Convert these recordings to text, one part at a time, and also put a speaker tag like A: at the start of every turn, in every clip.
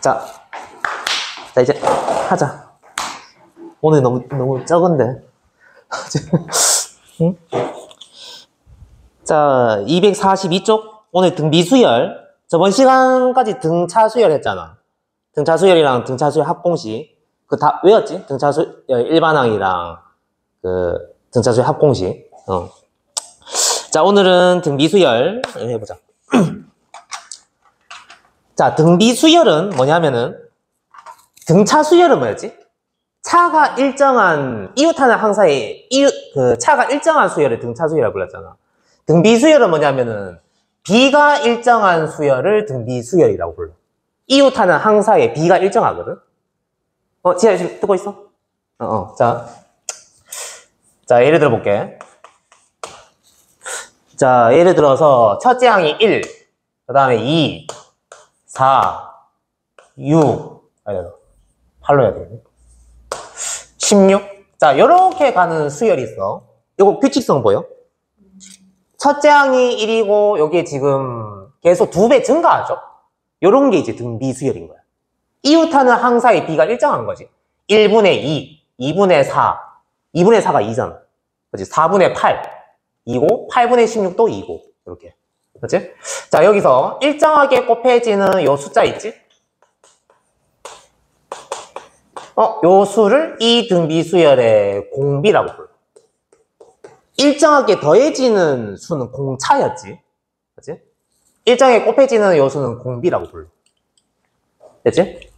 A: 자, 이제 하자. 오늘 너무 적은데. 응? 자, 242쪽. 오늘 등비수열. 저번 시간까지 등차수열 했잖아. 등차수열이랑 등차수열 합공식. 그 다 외웠지? 등차수열 일반항이랑 그 등차수열 합공식. 자, 오늘은 등비수열 해보자. 자, 등비수열은 뭐냐면은, 등차수열은 뭐였지? 차가 일정한, 이웃하는 항사의, 차가 일정한 수열을 등차수열이라고 불렀잖아. 등비수열은 뭐냐면은, 비가 일정한 수열을 등비수열이라고 불러. 이웃하는 항사의 비가 일정하거든? 지아 지금 듣고 있어? 자, 예를 들어 볼게. 자, 예를 들어서, 첫째 항이 1, 그 다음에 2, 4, 6, 8로 해야 되겠네. 16. 자, 요렇게 가는 수열이 있어. 요거 규칙성 보여? 첫째 항이 1이고, 여기에 지금 계속 2배 증가하죠? 요런 게 이제 등비수열인 거야. 이웃하는 항사의 비가 일정한 거지. 1분의 2, 2분의 4, 2분의 4가 2잖아. 그치? 4분의 8, 2고, 8분의 16도 2고, 이렇게. 그렇지? 자, 여기서 일정하게 곱해지는 요 숫자 있지? 요 수를 이 등비수열의 공비라고 불러. 일정하게 더해지는 수는 공차였지. 그렇지? 일정하게 곱해지는 요 수는 공비라고 불러. 됐지?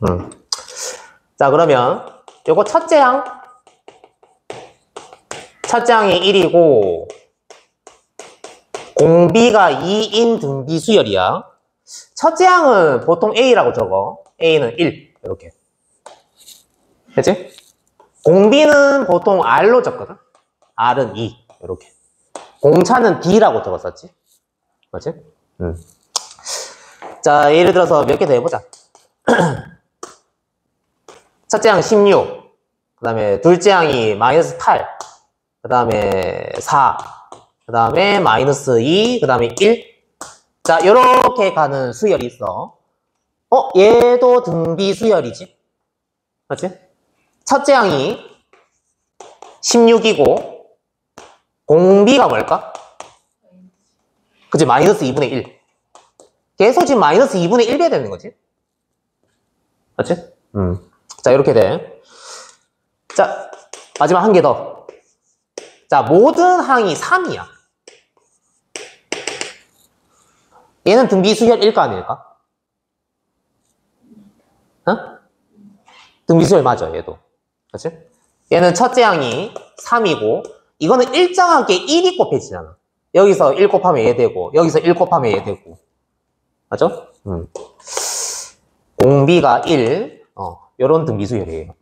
A: 자, 그러면 요거 첫째 항이 1이고 공비가 2인 등비수열이야. 첫째 항은 보통 A라고 적어. A는 1 이렇게. 됐지? 공비는 보통 R로 적거든. R은 2 이렇게. 공차는 D라고 적었었지. 맞지? 자, 예를 들어서 몇 개 더 해보자. 첫째 항 16, 그 다음에 둘째 항이 마이너스 8, 그 다음에 4, 그 다음에 마이너스 2, 그 다음에 1. 자, 요렇게 가는 수열이 있어. 얘도 등비수열이지. 맞지? 첫째 항이 16이고, 공비가 뭘까? 그치? 마이너스 2분의 1. 계속 지금 마이너스 2분의 1배야 되는 거지. 맞지? 자, 이렇게 돼. 자, 마지막 한 개 더. 자, 모든 항이 3이야. 얘는 등비수열일까 아닐까? 등비수열 맞아, 얘도. 그치? 얘는 첫째 항이 3이고, 이거는 일정하게 1이 곱해지잖아. 여기서 1 곱하면 얘 되고, 여기서 1 곱하면 얘 되고. 맞죠? 공비가 1, 요런 등비수열이에요.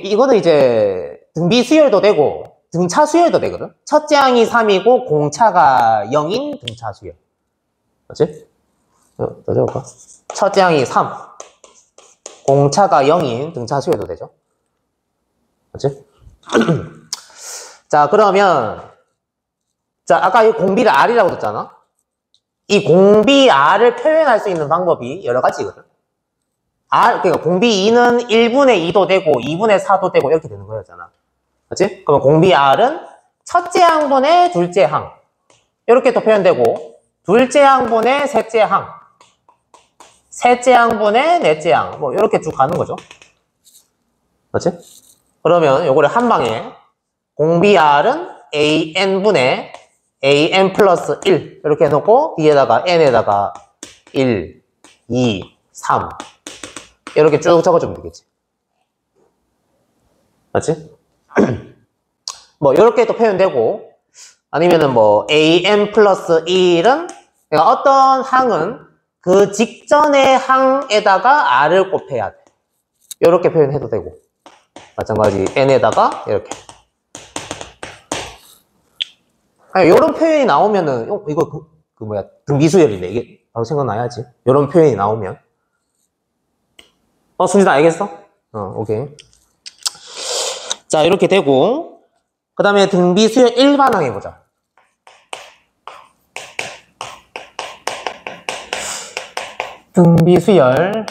A: 이거는 이제 등비수열도 되고, 등차수열도 되거든? 첫째 항이 3이고, 공차가 0인 등차수열. 맞지? 더 적을까? 첫째 항이 3, 공차가 0인 등차수열도 되죠? 맞지? 자, 그러면, 자, 아까 이 공비를 R이라고 했잖아? 이 공비 R을 표현할 수 있는 방법이 여러 가지거든? 그러니까 공비 2는 1분의 2도 되고, 2분의 4도 되고, 이렇게 되는 거였잖아. 맞지? 그러면 공비 R은 첫째 항분의 둘째 항. 이렇게 또 표현되고, 둘째 항분의 셋째 항. 셋째 항분의 넷째 항. 뭐, 이렇게 쭉 가는 거죠. 맞지? 그러면 요거를 한 방에, 공비 R은 AN분의 AN 플러스 1. 이렇게 해놓고, 뒤에다가 N에다가 1, 2, 3. 이렇게 쭉 적어주면 되겠지. 맞지? 뭐, 이렇게 또 표현되고, 아니면은 뭐, AN 플러스 1은, 그러니까 어떤 항은 그 직전의 항에다가 R을 곱해야 돼. 이렇게 표현해도 되고, 마찬가지 N에다가 이렇게. 이런 표현이 나오면은, 이거 등비수열이네. 이게 바로 생각나야지. 이런 표현이 나오면. 순진아, 알겠어? 오케이. 자, 이렇게 되고, 그 다음에 등비수열 일반항 해보자. 등비수열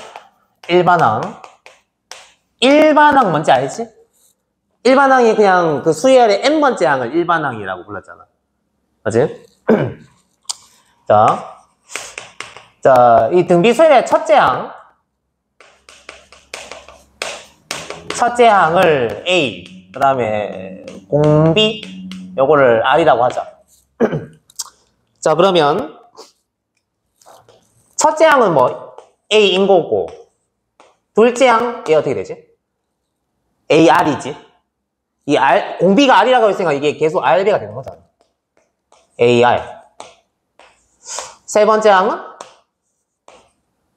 A: 일반항. 일반항 뭔지 알지? 일반항이 그냥 그 수열의 n번째 항을 일반항이라고 불렀잖아. 맞지? 자, 이 등비수열의 첫째 항을 A, 그 다음에 공비, 요거를 R이라고 하자. 자, 그러면 첫째 항은 뭐 A인 거고, 둘째 항, 얘 어떻게 되지? AR이지. 이 R, 공비가 R이라고 했으니까 이게 계속 RB가 되는 거잖아. AR. 세 번째 항은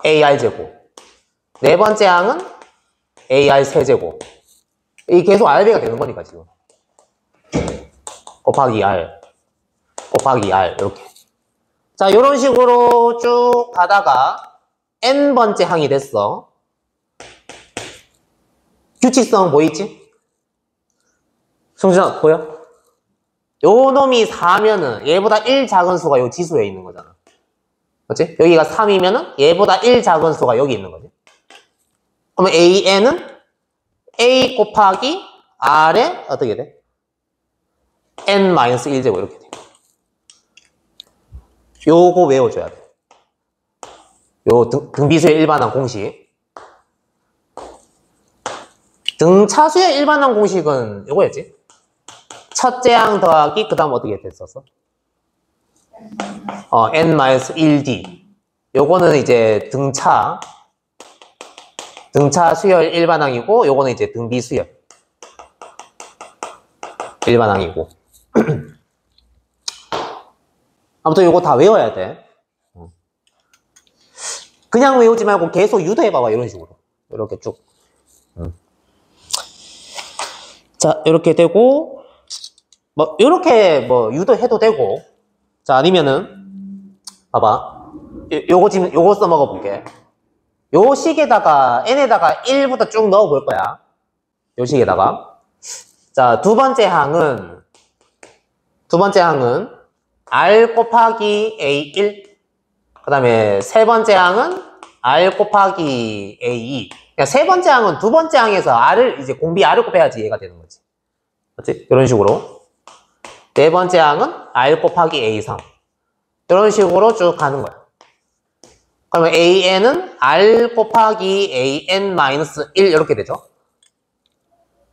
A: AR제곱. 네 번째 항은 AR 세제곱. 이게 계속 RB가 되는 거니까, 지금. 곱하기 R. 곱하기 R. 이렇게. 자, 이런 식으로 쭉 가다가 n번째 항이 됐어. 규칙성 보이지? 성준아, 보여? 요 놈이 4면은 얘보다 1 작은 수가 요 지수에 있는 거잖아. 그렇지? 여기가 3이면은 얘보다 1 작은 수가 여기 있는 거지. 그러면 AN은 A 곱하기 R에 어떻게 돼? N-1제곱 이렇게 돼. 요거 외워줘야 돼. 요 등비수의 일반항 공식. 등차수의 일반항 공식은 요거였지? 첫째 항 더하기 그 다음 어떻게 됐었어? N-1D. 요거는 이제 등차 수열 일반항이고, 요거는 이제 등비수열 일반항이고. 아무튼 요거 다 외워야 돼. 그냥 외우지 말고 계속 유도해봐봐. 이런 식으로. 이렇게 쭉. 자, 이렇게 되고, 뭐, 이렇게 뭐, 유도해도 되고. 자, 아니면은, 봐봐. 요거 써먹어 볼게. 요 식에다가, n에다가 1부터 쭉 넣어 볼 거야. 요 식에다가. 자, 두 번째 항은 R 곱하기 A1. 그 다음에 세 번째 항은 R 곱하기 A2. 그러니까 세 번째 항은 두 번째 항에서 R을, 이제 공비 R을 곱해야지 얘가 되는 거지. 그렇지? 이런 식으로. 네 번째 항은 R 곱하기 A3. 이런 식으로 쭉 가는 거야. 그러면 AN은 R 곱하기 AN-1 이렇게 되죠.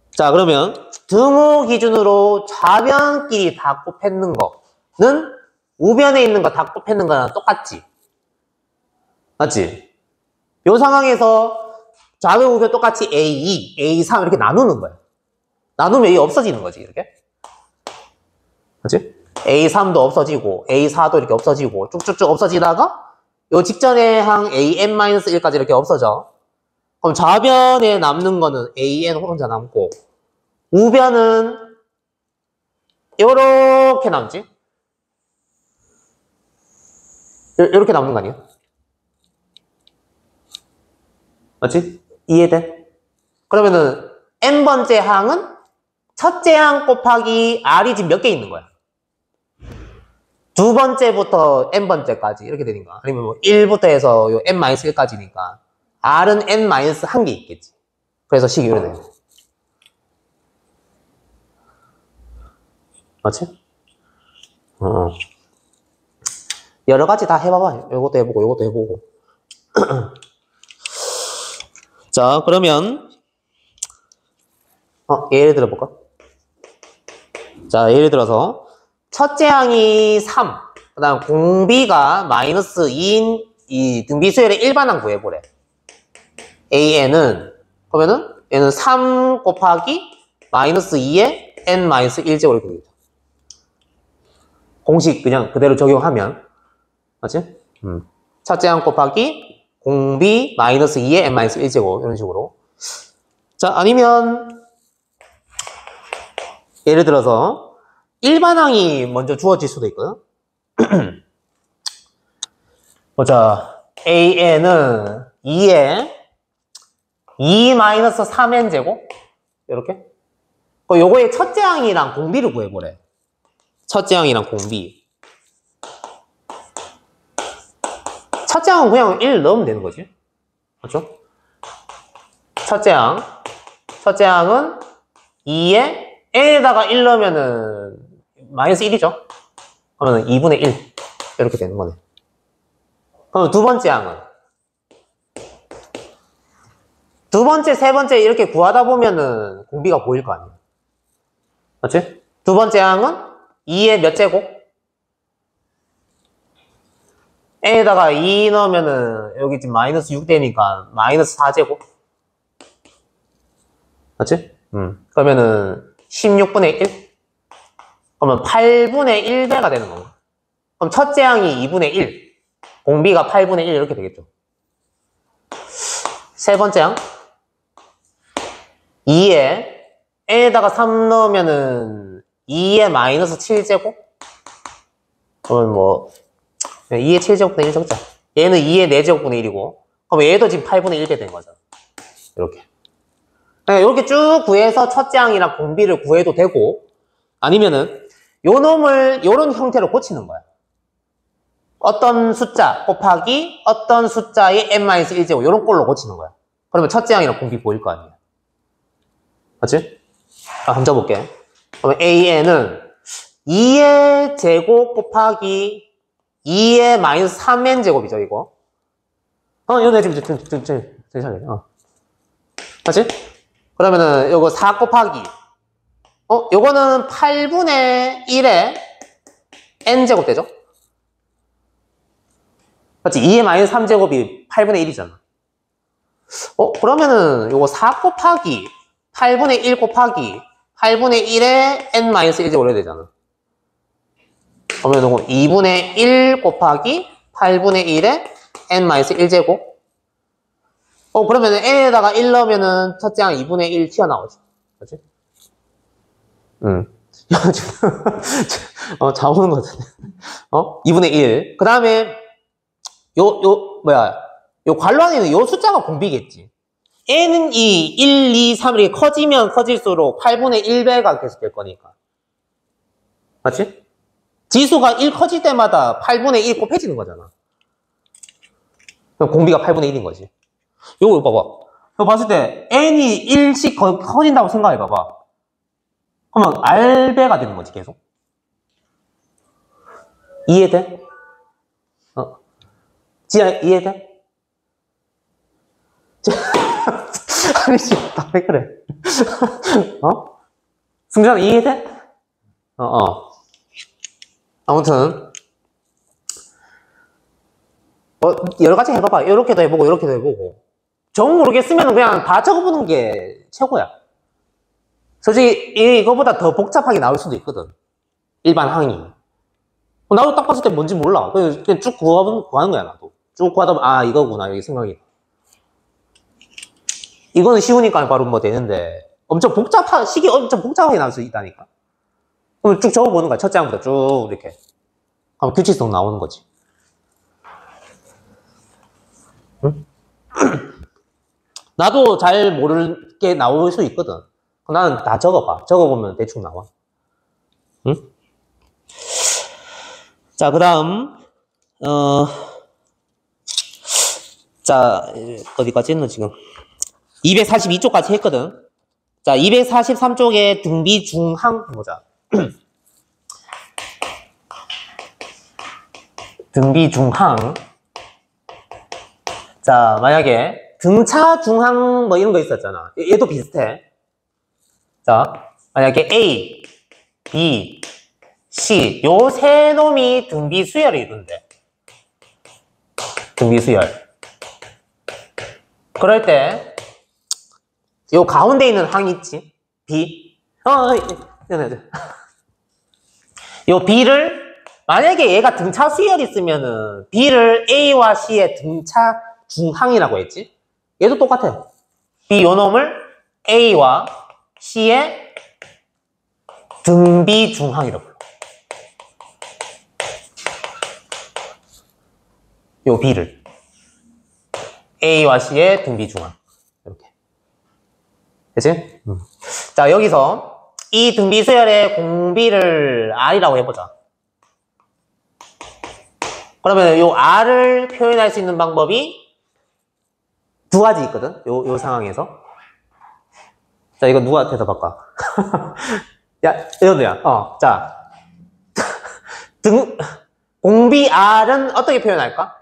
A: 자, 그러면 등호 기준으로 좌변끼리 다 곱했는 거는 우변에 있는 거 다 곱했는 거랑 똑같지? 맞지? 이 상황에서 좌변 우변 똑같이 A2, A3 이렇게 나누는 거야. 나누면 이게 없어지는 거지, 이렇게. 그렇지? A3도 없어지고 A4도 이렇게 없어지고 쭉쭉쭉 없어지다가 요 직전의 항 AN-1까지 이렇게 없어져. 그럼 좌변에 남는 거는 AN 혼자 남고, 우변은 요렇게 남지? 요렇게 남는 거 아니야? 맞지? 이해돼? 그러면은 n번째 항은 첫째 항 곱하기 R이 지금 몇 개 있는 거야? 두 번째부터 n번째까지 이렇게 되니까. 아니면 뭐 1부터 해서 요 n-1까지니까 R은 n-1개 있겠지. 그래서 식이 이렇게 돼요. 맞지? 여러 가지 다 해봐봐. 요것도 해보고, 요것도 해보고. 자, 그러면, 예를 들어볼까? 자, 예를 들어서, 첫째 항이 3, 그 다음 공비가 마이너스 2인 이 등비수열의 일반항 구해보래. AN은, 그러면은, 얘는 3 곱하기 마이너스 2에 n-1제곱 이렇게 되겠죠. 공식 그냥 그대로 적용하면, 맞지? 첫째 항 곱하기 공비 마이너스 2에 n-1제곱 이런 식으로. 자, 아니면 예를 들어서 일반항이 먼저 주어질 수도 있거든. 보자. AN은 2에 2 마이너스 3n제곱 이렇게. 요거의 첫째 항이랑 공비를 구해보래. 첫째 항이랑 공비. 첫째 첫째 항은 그냥 1 넣으면 되는 거지. 맞죠? 첫째 항은 2에 n에다가 1 넣으면은 마이너스 1이죠? 그러면 2분의 1 이렇게 되는 거네. 그럼 두 번째 항은 두 번째, 세 번째 이렇게 구하다 보면은 공비가 보일 거 아니야. 맞지? 두 번째 항은 2의 몇 제곱? n에다가 2 넣으면은 여기 지금 마이너스 6 되니까 마이너스 4제곱. 맞지? 그러면은 16분의 1? 그러면 8분의 1배가 되는 건가? 그럼 첫째 항이 2분의 1, 공비가 8분의 1 이렇게 되겠죠. 세 번째 항 2에 n에다가 3 넣으면은 2의 마이너스 7제곱? 그러면 뭐 2의 7제곱분의 1 적자. 얘는 2의 4제곱분의 1이고 그럼 얘도 지금 8분의 1배 된 거죠. 이렇게. 이렇게 쭉 구해서 첫째 항이랑 공비를 구해도 되고 아니면은 요 놈을 요런 형태로 고치는 거야. 어떤 숫자 곱하기 어떤 숫자의 n-1제곱 요런 꼴로 고치는 거야. 그러면 첫째 항이랑 공비 보일 거 아니야. 맞지? 한번 적어볼게. 그러면 an은 2의 제곱 곱하기 2의 마이너스 3n 제곱이죠, 이거. 이거 지금 괜찮네. 맞지? 그러면은 요거 4 곱하기 요거는 8분의 1의 n제곱 되죠? 맞지? 2의 마이너스 3제곱이 8분의 1이잖아. 그러면은 요거 4 곱하기 8분의 1 곱하기 8분의 1의 n-1제곱 올려야 되잖아. 그러면 요거 2분의 1 곱하기 8분의 1의 n-1제곱. 그러면 n에다가 1 넣으면은 첫째 항 2분의 1 튀어나오지. 그치? 잘 오는 것 같은데. 2분의 1. 그 다음에, 요 괄호 안에 있는 요 숫자가 공비겠지. n은 2, 1, 2, 3 이렇게 커지면 커질수록 8분의 1배가 계속 될 거니까. 맞지? 지수가 1 커질 때마다 8분의 1 곱해지는 거잖아. 그럼 공비가 8분의 1인 거지. 요거 봐봐. 이거 봤을 때 n이 1씩 커진다고 생각해봐봐. 그러면 r배가 되는 거지 계속. 이해돼? 지아 이해돼? 아니 씨, 왜 그래? 승준아 이해돼? 아무튼 여러 가지 해봐봐. 이렇게도 해보고 이렇게도 해보고 정 모르겠으면 그냥 다 적어보는 게 최고야. 솔직히 이거보다 더 복잡하게 나올 수도 있거든. 일반 항이. 나도 딱 봤을 때 뭔지 몰라. 그냥 쭉 구하는 거야 나도. 쭉 구하다 보면 이거구나 여기 생각이. 이거는 쉬우니까 바로 뭐 되는데 식이 엄청 복잡하게 나올 수 있다니까. 그럼 쭉 적어보는 거야. 첫째 항부터 쭉 이렇게. 그럼 규칙성 나오는 거지. 응? 나도 잘 모르게 나올 수 있거든. 나는 다 적어봐. 적어보면 대충 나와. 응? 자, 그 다음, 자, 어디까지 했노, 지금? 242쪽까지 했거든. 자, 243쪽에 등비 중항 보자. 등비 중항. 자, 만약에 등차 중항 뭐 이런 거 있었잖아. 얘도 비슷해. 자, 만약에 A, B, C 요 세 놈이 등비 수열을 이룬대. 등비 수열. 그럴 때 요 가운데 있는 항 있지? B. 요 B를 만약에 얘가 등차 수열이 있으면은 B를 A와 C의 등차 중항이라고 했지? 얘도 똑같아. B 요 놈을 A와 C의 등비 중항이라고 불러. 요 B를 A와 C의 등비 중항. 이렇게. 됐지? 자, 여기서 이 등비 수열의 공비를 R이라고 해보자. 그러면 요 R을 표현할 수 있는 방법이 두 가지 있거든. 요 상황에서. 자, 이거 누가 대답할까? 야, 이거야. 자. 공비 R은 어떻게 표현할까?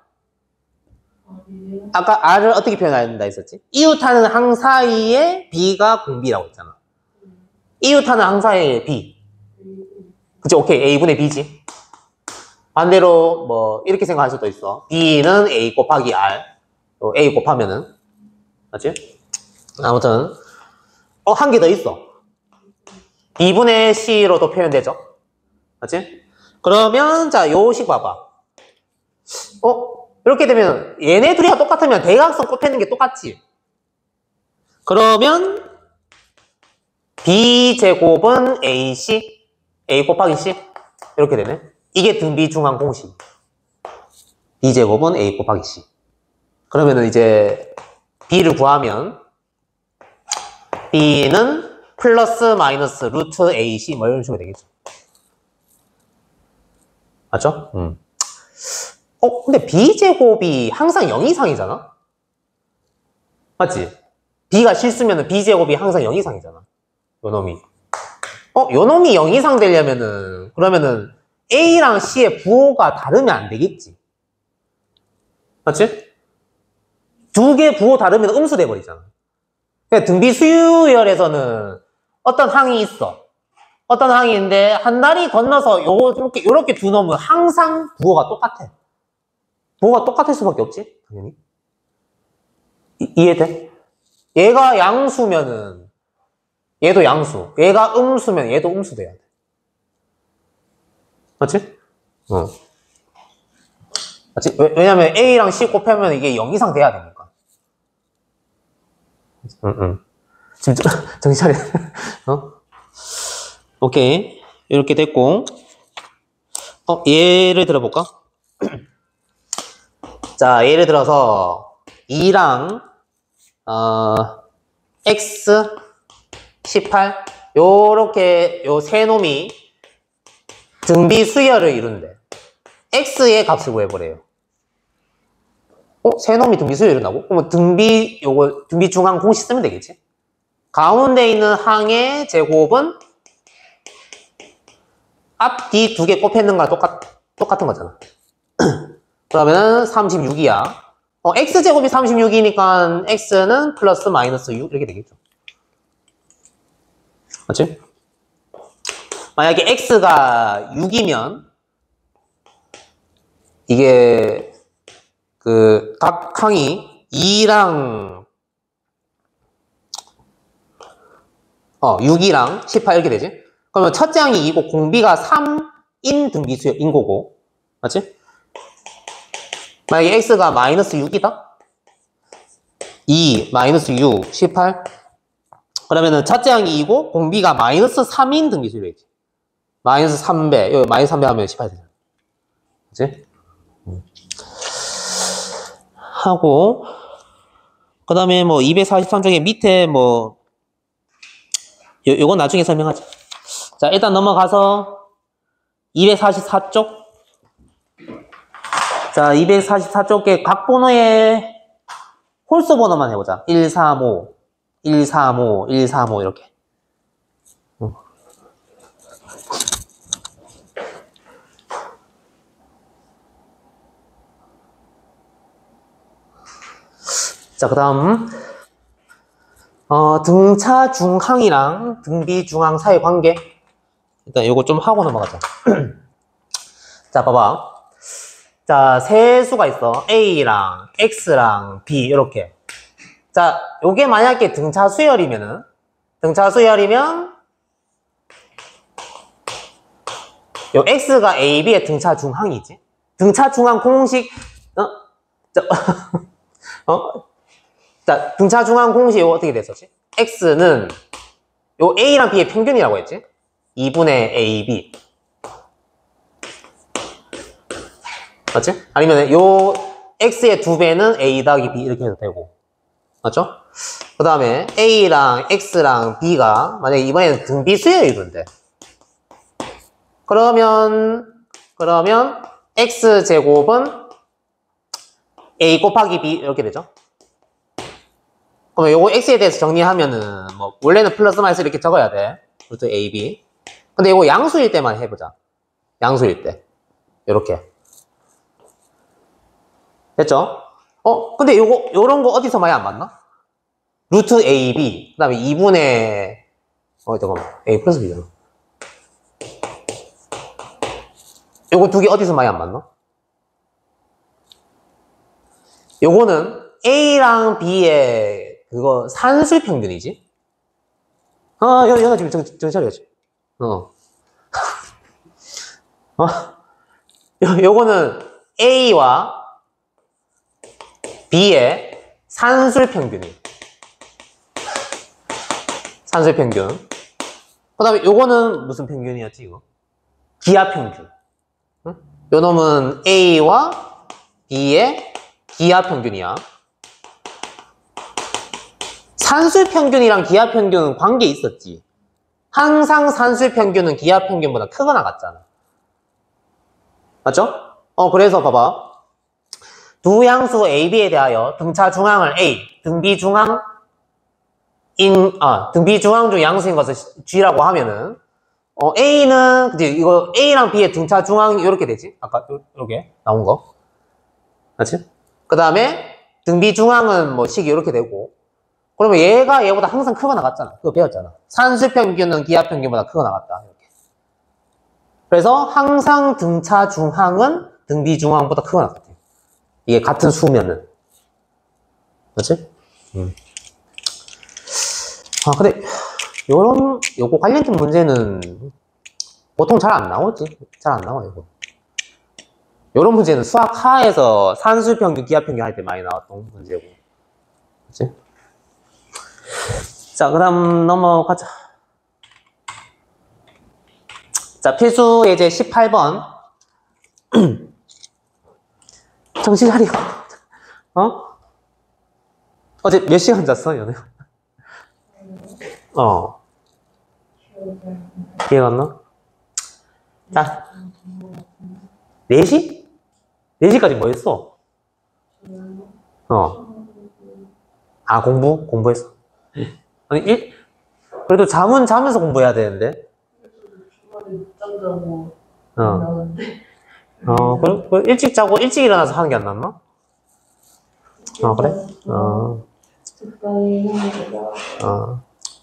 A: 아까 R을 어떻게 표현한다 했었지? 이웃하는 항 사이에 B가 공비라고 했잖아. 이웃하는 항 사이에 B. 그치? 오케이. A분의 B지. 반대로 뭐 이렇게 생각할 수도 있어. B는 A 곱하기 R. A 곱하면은. 맞지? 아무튼 한 개 더 있어. 2분의 C로도 표현되죠. 맞지? 그러면 자, 요식 봐봐. 이렇게 되면 얘네 둘이가 똑같으면 대각선 곱하는 게 똑같지. 그러면 B제곱은 AC, A 곱하기 C 이렇게 되네. 이게 등비중앙 공식. B제곱은 A 곱하기 C. 그러면은 이제 B를 구하면 B는 플러스 마이너스 루트 AC 뭐 이런 식으로 되겠죠. 맞죠? 근데 B제곱이 항상 0 이상이잖아? 맞지? B가 실수면 B제곱이 항상 0 이상이잖아. 요놈이. 요놈이 0 이상 되려면은, 그러면은 A랑 C의 부호가 다르면 안 되겠지. 맞지? 두 개 부호 다르면 음수 돼버리잖아. 그러니까 등비수열에서는 어떤 항이 있어. 어떤 항이 있는데, 한 다리 건너서 요렇게 두 놈은 항상 부호가 똑같아. 부호가 똑같을 수밖에 없지, 당연히. 이해돼? 얘가 양수면은, 얘도 양수. 얘가 음수면 얘도 음수 돼야 돼. 맞지? 맞지? 왜냐면 A랑 C 곱하면 이게 0 이상 돼야 되니까. 진짜, 정신 차려. 오케이. 이렇게 됐고. 예를 들어볼까? 자, 예를 들어서 2랑 X 18 요렇게 요 세 놈이 등비 수열을 이룬대. X의 값을 구해보래요. 세 놈이 등비 수열을 이룬다고? 그러면 등비 중앙 공식 쓰면 되겠지? 가운데 있는 항의 제곱은 앞, 뒤 두 개 곱했는 거랑 똑같은 거잖아. 그러면은 36이야. X제곱이 36이니까 X는 플러스 마이너스 6 이렇게 되겠죠. 맞지? 만약에 X가 6이면 이게 각 항이 2랑 6이랑 18 이렇게 되지? 그러면 첫째 항이 2고 공비가 3인 등비수인 거고. 맞지? 만약에 X가 마이너스 6이다? 2, 마이너스 6, 18. 그러면은 첫째 항이 2고 공비가 마이너스 3인 등비수로 있지. 마이너스 3배, 여기 마이너스 3배 하면 18 되잖아. 그치? 하고, 그 다음에 뭐 243쪽에 밑에 뭐, 요건 나중에 설명하자. 자, 일단 넘어가서 244쪽. 자, 244쪽에 각 번호의 홀수 번호만 해보자. 135, 135, 135 이렇게. 자, 그 다음 등차 중항이랑 등비 중항 사이 관계. 일단 요거 좀 하고 넘어가자. 자, 봐봐. 자, 세 수가 있어. A랑 X랑 B 이렇게. 자, 요게 만약에 등차 수열이면 요 X가 A, B의 등차 중항이지. 등차 중항 공식 자, 등차 중항 공식이 어떻게 됐었지? X는 요 A랑 B의 평균이라고 했지? 2분의 AB. 맞지? 아니면 요 X의 2배는 A 더하기 B 이렇게 해도 되고. 맞죠? 그 다음에 A랑 X랑 B가 만약에 이번에는 등비 수열이 이룬대. 그러면 x제곱은 a 곱하기 b 이렇게 되죠. 그럼 요거 x에 대해서 정리하면은 뭐 원래는 플러스 마이너스 이렇게 적어야 돼. 루트 a, b. 근데 이거 양수일 때만 해보자. 양수일 때. 요렇게. 됐죠? 근데 요런 거 어디서 많이 안 맞나? 루트 a, b. 그 다음에 2분의, 잠깐만. a 플러스 b잖아. 요거 두 개 어디서 많이 안 맞나? 요거는 a랑 b의 그거 산술 평균이지? 연아 지금 정신 차려야지. 요거는 a와 b의 산술 평균이에요. 산술 평균. 그 다음에 요거는 무슨 평균이었지, 이거? 기하 평균. 응? 요 놈은 a와 b의 기하 평균이야. 산술 평균이랑 기하 평균은 관계 있었지. 항상 산술 평균은 기하 평균보다 크거나 같잖아. 맞죠? 그래서 봐봐. 두 양수 A, B에 대하여 등차 중앙을 A, 등비 중앙 중 양수인 것을 G라고 하면은, A는, 그치, 이거 A랑 B의 등차 중앙이 이렇게 되지? 아까, 이렇게 나온 거. 맞지? 그 다음에, 등비 중앙은 뭐 식이 이렇게 되고, 그러면 얘가 얘보다 항상 크거나 같잖아. 그거 배웠잖아. 산술 평균은 기하 평균보다 크거나 같다. 이렇게. 그래서 항상 등차 중앙은 등비 중앙보다 크거나 같아. 이게 같은 수면은. 맞지? 근데, 요거 관련된 문제는 보통 잘 안 나오지. 잘 안 나와, 이거. 요런 문제는 수학 하에서 산술 평균, 기하 평균 할 때 많이 나왔던 문제고. 그치? 자, 그 다음 넘어가자. 자, 필수 예제 18번. 정신 차려. 어제 몇 시간 잤어, 연애? 기억 안 나? 자, 4시? 4시까지 뭐 했어? 공부했어? 아니, 그래도 잠은 자면서 공부해야 되는데?
B: 주말에 늦잠 자고
A: 어.
B: 나오는데
A: 그래? 일찍 자고 일찍 일어나서 하는 게 안 낫나? 그래?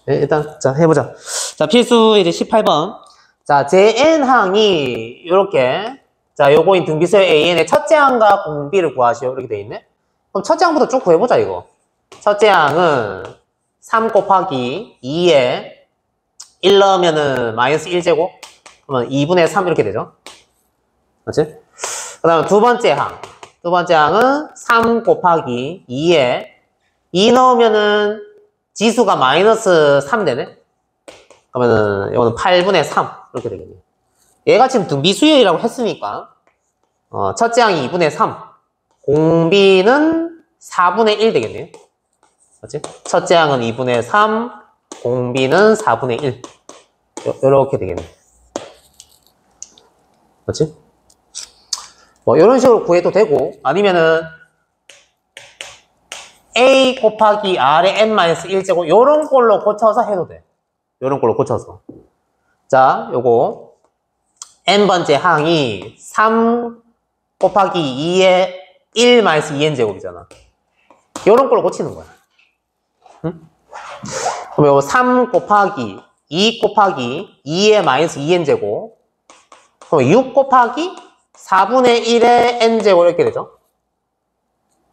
A: 일단, 자, 해보자. 자, 필수 이제 18번. 자, JN항이 요렇게, 자, 요거인 등비수의 AN의 첫째 항과 공비를 구하시오. 이렇게 돼 있네? 그럼 첫째 항부터 쭉 구해보자, 이거. 첫째 항은 3 곱하기 2에 1 넣으면은 마이너스 1제곱? 그러면 2분의 3 이렇게 되죠? 맞지? 그 다음에 두 번째 항. 두 번째 항은 3 곱하기 2에 2 넣으면은 지수가 마이너스 3 되네? 그러면은 이거는 8분의 3 이렇게 되겠네. 얘가 지금 등비수열이라고 했으니까 첫째 항이 2분의 3 공비는 4분의 1 되겠네요. 맞지? 첫째 항은 2분의 3 공비는 4분의 1 요렇게 되겠네. 맞지? 뭐 이런 식으로 구해도 되고 아니면은 a 곱하기 r의 n-1제곱 요런 걸로 고쳐서 해도 돼. 요런 걸로 고쳐서. 자, 요거 n번째 항이 3 곱하기 2의 1-2n제곱이잖아. 요런 걸로 고치는 거야. 응? 그럼 요거 3 곱하기 2 곱하기 2의 마이너스 2n제곱 그럼 6 곱하기 4분의 1의 n제곱 이렇게 되죠?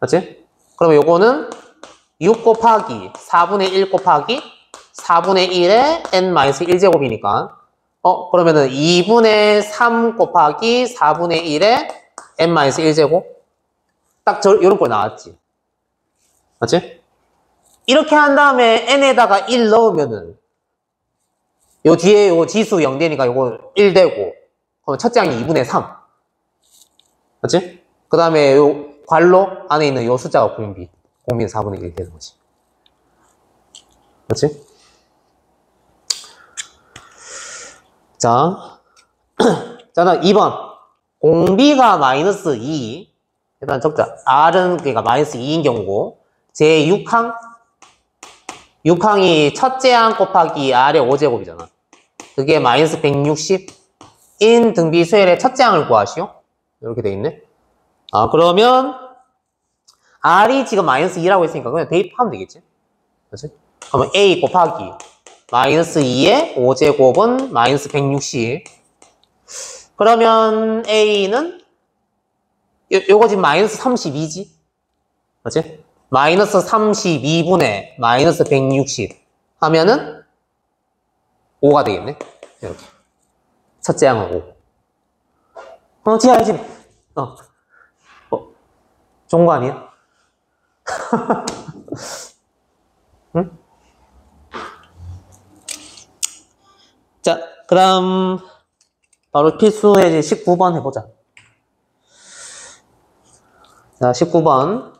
A: 맞지? 그럼 요거는 6 곱하기 4분의 1 곱하기 4분의 1의 n-1제곱이니까 그러면은 2분의 3 곱하기 4분의 1의 n-1제곱 딱 요런 거 나왔지? 맞지? 이렇게 한 다음에 n에다가 1 넣으면은 요 뒤에 요 지수 0되니까 요거 1 되고 그럼 첫째 항이 2분의 3 맞지? 그 다음에 요 괄호 안에 있는 요 숫자가 공비는 4분의 1 되는 거지. 맞지? 자, 자, 2번. 공비가 마이너스 2. 일단 적자. R은 그러니까 마이너스 2인 경우고, 제 6항? 6항이 첫째 항 곱하기 R의 5제곱이잖아. 그게 마이너스 160인 등비 수열의 첫째 항을 구하시오. 이렇게 돼 있네. 그러면 R이 지금 마이너스 2라고 했으니까 그냥 대입하면 되겠지. 그렇지? 그러면 A 곱하기 마이너스 2의 5제곱은 마이너스 160. 그러면 A는 요거 지금 마이너스 32지? 그렇지? 마이너스 32분의 마이너스 160 하면은 5가 되겠네. 이렇게. 첫째 항은 5. 지하 알지? 좋은 거 아니야? 응? 자, 그 다음, 바로 필수의 19번 해보자. 자, 19번.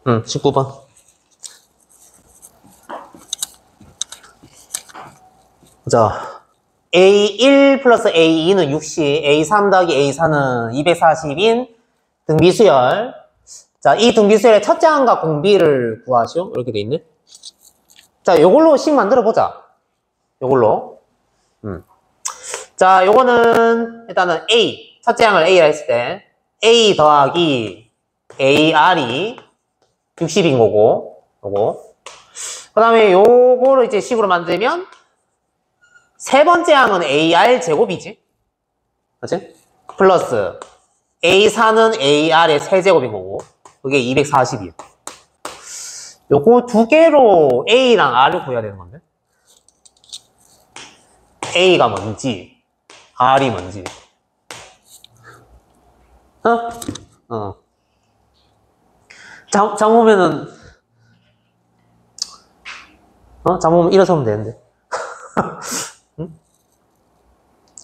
A: 19번. 자, A1 플러스 A2는 60, A3 더하기 A4는 240인 등비수열. 자, 이 등비수열의 첫째 항과 공비를 구하시오. 이렇게 돼 있네. 자, 요걸로 식 만들어 보자. 요걸로. 자, 요거는 일단은 A, 첫째 항을 A라 했을 때 A 더하기 AR이 60인 거고, 요거. 그 다음에 요거를 이제 식으로 만들면 세 번째 항은 AR 제곱이지. 그렇지? 플러스 A4는 AR의 세제곱인 거고, 그게 240이에요. 요거 두 개로 A랑 R을 구해야 되는 건데. A가 뭔지, R이 뭔지. 잠오면은, 잠오면 일어서면 되는데. 응?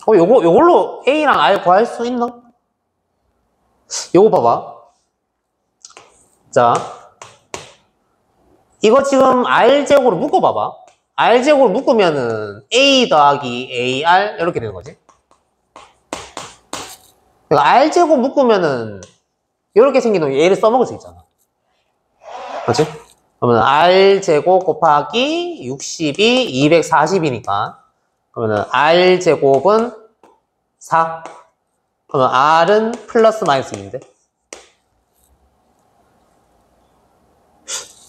A: 요걸로 A랑 R 구할 수 있나? 요거 봐봐. 자, 이거 지금 R제곱으로 묶어봐봐. R제곱으로 묶으면은 A 더하기 AR 이렇게 되는 거지. 그러니까 R제곱 묶으면은 이렇게 생긴 놈이 A를 써먹을 수 있잖아. 그렇지? 그러면 R제곱 곱하기 60이 240이니까 그러면은 R제곱은 4. 그러면 R은 플러스 마이너스 2인데.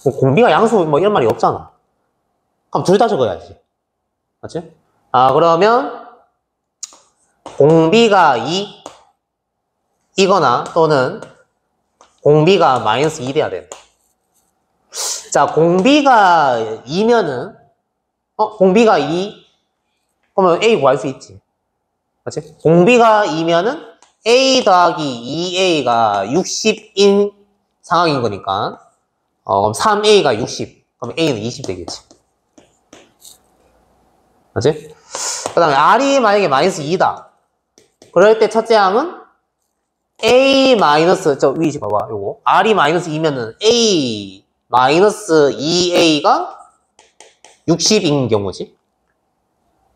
A: 뭐 공비가 양수 뭐 이런 말이 없잖아. 그럼 둘 다 적어야지. 맞지? 그러면 공비가 2 이거나 또는 공비가 마이너스 2 돼야 돼. 자, 공비가 2면은 공비가 2 그러면 A 구할 수 있지. 맞지? 공비가 2면은 A 더하기 2A가 60인 상황인 거니까 그럼 3A가 60 그럼 A는 20 되겠지. 맞지? 그 다음에 R이 만약에 마이너스 2다. 그럴 때 첫째 항은 A 마이너스, 저 위지 봐봐, 요거. R이 마이너스 2면은 A 마이너스 2A가 60인 경우지.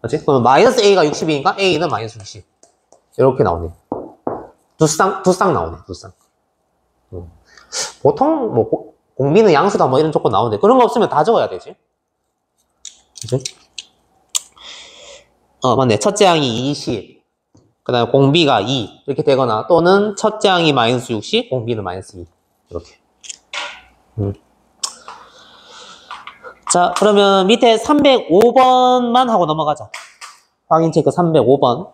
A: 맞지? 그럼 마이너스 A가 60이니까 A는 마이너스 60. 이렇게 나오네. 두 쌍 나오네, 두 쌍. 보통, 뭐, 공비는 양수다, 뭐 이런 조건 나오는데, 그런 거 없으면 다 적어야 되지. 그치? 맞네. 첫째 항이 20. 그 다음에 공비가 2. 이렇게 되거나, 또는 첫째 항이 마이너스 60, 공비는 마이너스 2. 이렇게. 자, 그러면 밑에 305번만 하고 넘어가자. 확인 체크 305번.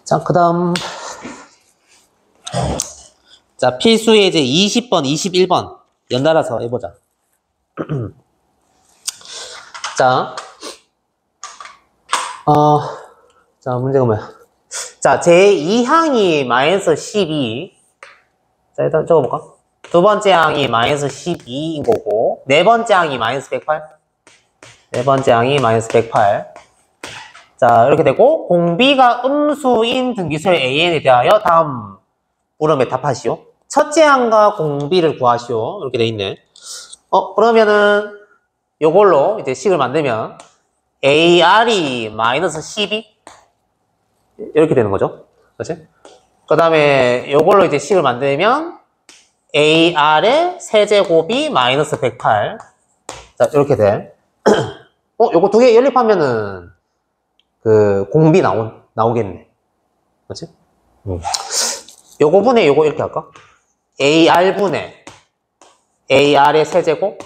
A: 자, 그 다음. 자, 필수 예제 20번, 21번. 연달아서 해보자. 자. 자, 문제가 뭐야? 자, 제2항이 마이너스 12. 자, 일단 적어볼까? 두 번째 항이 마이너스 12인 거고, 네 번째 항이 마이너스 108. 네 번째 항이 마이너스 108. 자, 이렇게 되고, 공비가 음수인 등기수열 AN에 대하여 다음 물음에 답하시오. 첫째 항과 공비를 구하시오. 이렇게 돼 있네. 그러면은 요걸로 이제 식을 만들면 AR이 마이너스 12 이렇게 되는 거죠. 그렇지? 그 다음에 요걸로 이제 식을 만들면 AR의 세제곱이 마이너스 108. 자, 이렇게 돼. 요거 두 개 연립하면은 그 공비 나오겠네. 그렇지? 요거 분의 요거 이렇게 할까? AR분의 AR의 세제곱.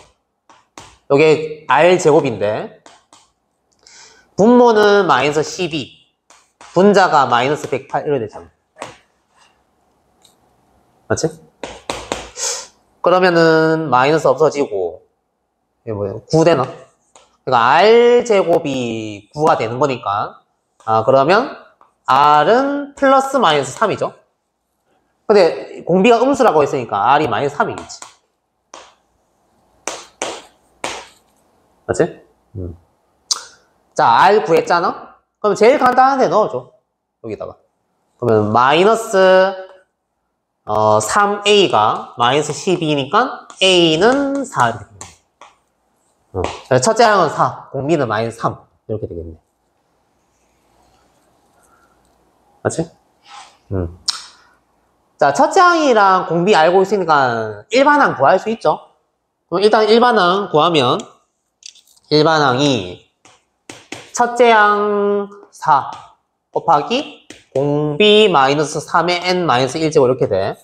A: 요게 R제곱인데 분모는 마이너스 12 분자가 마이너스 108 이렇게 되잖아. 맞지? 그러면은 마이너스 없어지고 이게 뭐예요? 9 되나? 그러니까 R제곱이 9가 되는 거니까 그러면 R은 플러스 마이너스 3이죠. 근데 공비가 음수라고 했으니까 R이 마이너스 3이겠지. 맞지? 자, R 구했잖아? 그럼 제일 간단한 데 넣어줘. 여기다가. 그러면 마이너스 3A가 마이너스 12니까 A는 4 이렇게 되겠네. 첫째 항은 4, 공비는 마이너스 3 이렇게 되겠네. 맞지? 자, 첫째 항이랑 공비 알고 있으니까 일반항 구할 수 있죠? 그럼 일단 일반항 구하면 일반항이 첫째 항 4 곱하기 공비 마이너스 3의 n 마이너스 1제곱 이렇게 돼.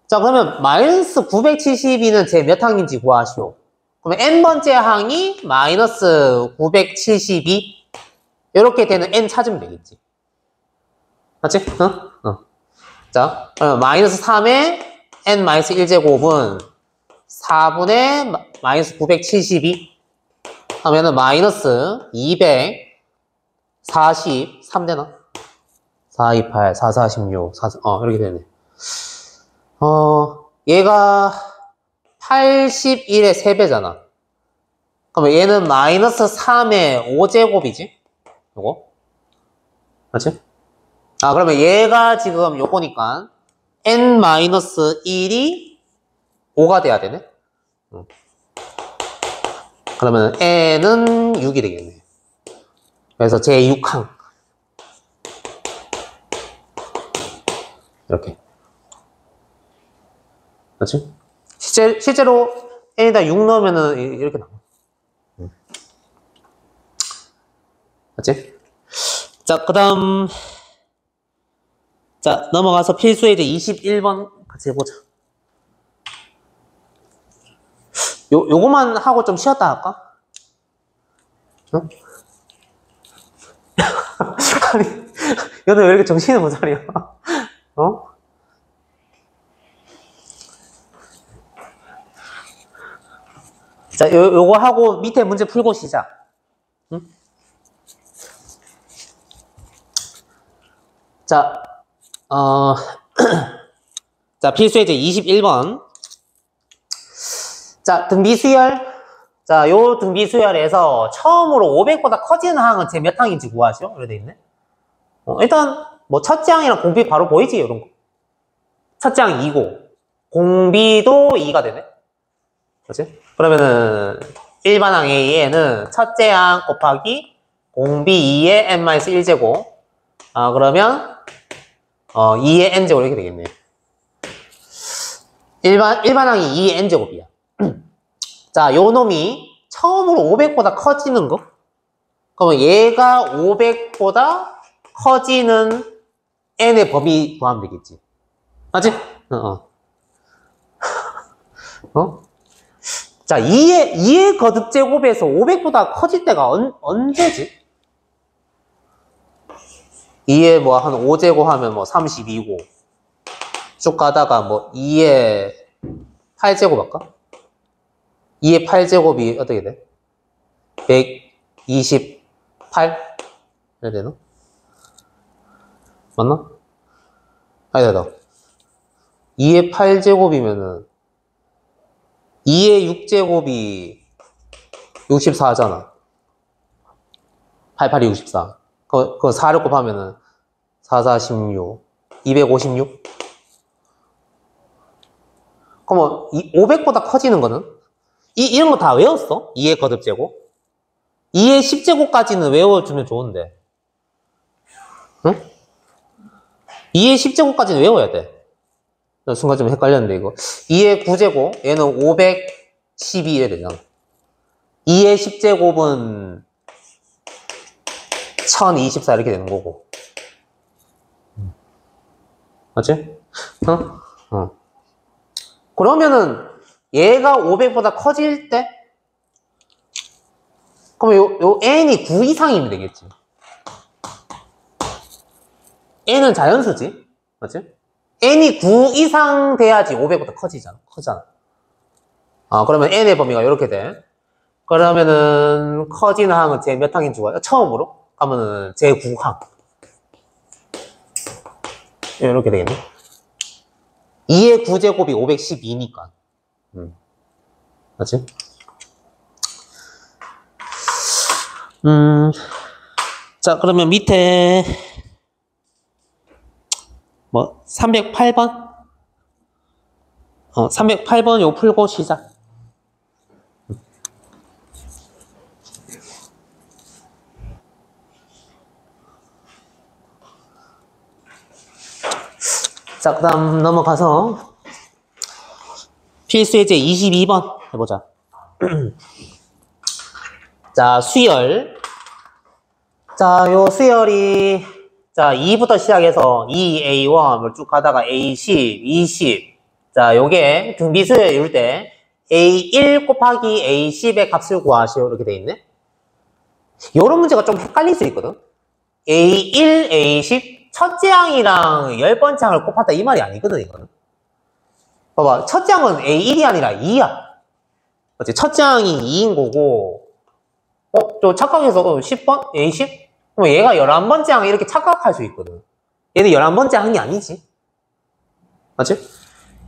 A: 자, 그러면 마이너스 972는 제 몇 항인지 구하시오. 그러면 n번째 항이 마이너스 972 이렇게 되는 n 찾으면 되겠지. 맞지? 자, 마이너스 3의 n 마이너스 1제곱은 4분의 마이너스 972 하면은 마이너스 243 되나? 428, 446, 4, 이렇게 되네. 얘가 81의 3배잖아. 그러면 얘는 마이너스 3의 5제곱이지? 요거? 맞지? 그러면 얘가 지금 요거니까 n-1이 5가 돼야 되네? 그러면 n은 6이 되겠네. 그래서 제6항. 이렇게. 맞지? 실제로 n에다 6 넣으면은 이렇게 나와. 맞지? 자, 그 다음. 자, 넘어가서 필수의 이제 21번 같이 해보자. 요거만 하고 좀 쉬었다 할까? 응? 아니, 얘는 왜 이렇게 정신을 못 차려? 자, 요거 하고 밑에 문제 풀고 시작. 응? 자, 자, 필수예제 21번. 자, 등비수열. 자, 요 등비수열에서 처음으로 500보다 커지는 항은 제 몇 항인지 구하시오. 이렇게 돼 있네. 일단, 뭐, 첫째 항이랑 공비 바로 보이지? 이런 거. 첫째 항 2고, 공비도 2가 되네. 그렇지? 그러면은, 일반항 A에는 첫째 항 곱하기 공비 2의 n-1제곱. 그러면, 2의 n제곱 이렇게 되겠네. 일반항이 2의 n제곱이야. 자, 요 놈이 처음으로 500보다 커지는 거? 그러면 얘가 500보다 커지는 n의 범위 구하면 되겠지. 맞지? 자, 2의 거듭제곱에서 500보다 커질 때가 언제지? 2의 뭐 한 5제곱 하면 뭐 32고 쭉 가다가 뭐 2의 8제곱 할까? 2의 8제곱이 어떻게 돼? 128? 이래야 되나? 맞나? 아니다. 2의 8제곱이면은 2의 6제곱이 64잖아. 88이 64. 그거 4를 곱하면은 4, 4, 16. 256? 그러면 이 500보다 커지는 거는? 이런 거 다 외웠어? 2의 거듭제곱? 2의 10제곱까지는 외워주면 좋은데. 응? 2의 10제곱까지는 외워야 돼. 순간 좀 헷갈렸는데, 이거. 2의 9제곱, 얘는 512 이래 되잖아. 2의 10제곱은 1024 이렇게 되는 거고. 맞지? 그러면은 얘가 500보다 커질 때 그러면 요 n이 9 이상이면 되겠지. n은 자연수지. 맞지? n이 9 이상 돼야지 500보다 커지잖아. 크잖아. 그러면 n의 범위가 이렇게 돼. 그러면은 커지는 항은 제 몇 항인 줄 알아요? 처음으로? 하면은 제 9항. 이렇게 되겠네. 2의 9제곱이 512니까. 맞지? 자, 그러면 밑에, 308번? 308번 요 풀고 시작. 자, 그 다음 넘어가서 필수예제 22번 해보자. 자, 수열. 자, 요 수열이, 자, 2부터 시작해서 2A1을 쭉 가다가 A10, 20. 자, 요게 등비수열일 때 A1 곱하기 A10의 값을 구하시오. 이렇게 돼 있네. 요런 문제가 좀 헷갈릴 수 있거든. A1, A10, 첫째 항이랑 10번째 항을 곱하다 이 말이 아니거든, 이거는. 봐봐, 첫째 항은 A1이 아니라 2야. 맞지? 첫째 항이 2인 거고, 저 착각해서 10번? A10? 그럼 얘가 11번째 항 이렇게 착각할 수 있거든. 얘는 11번째 항이 아니지. 맞지?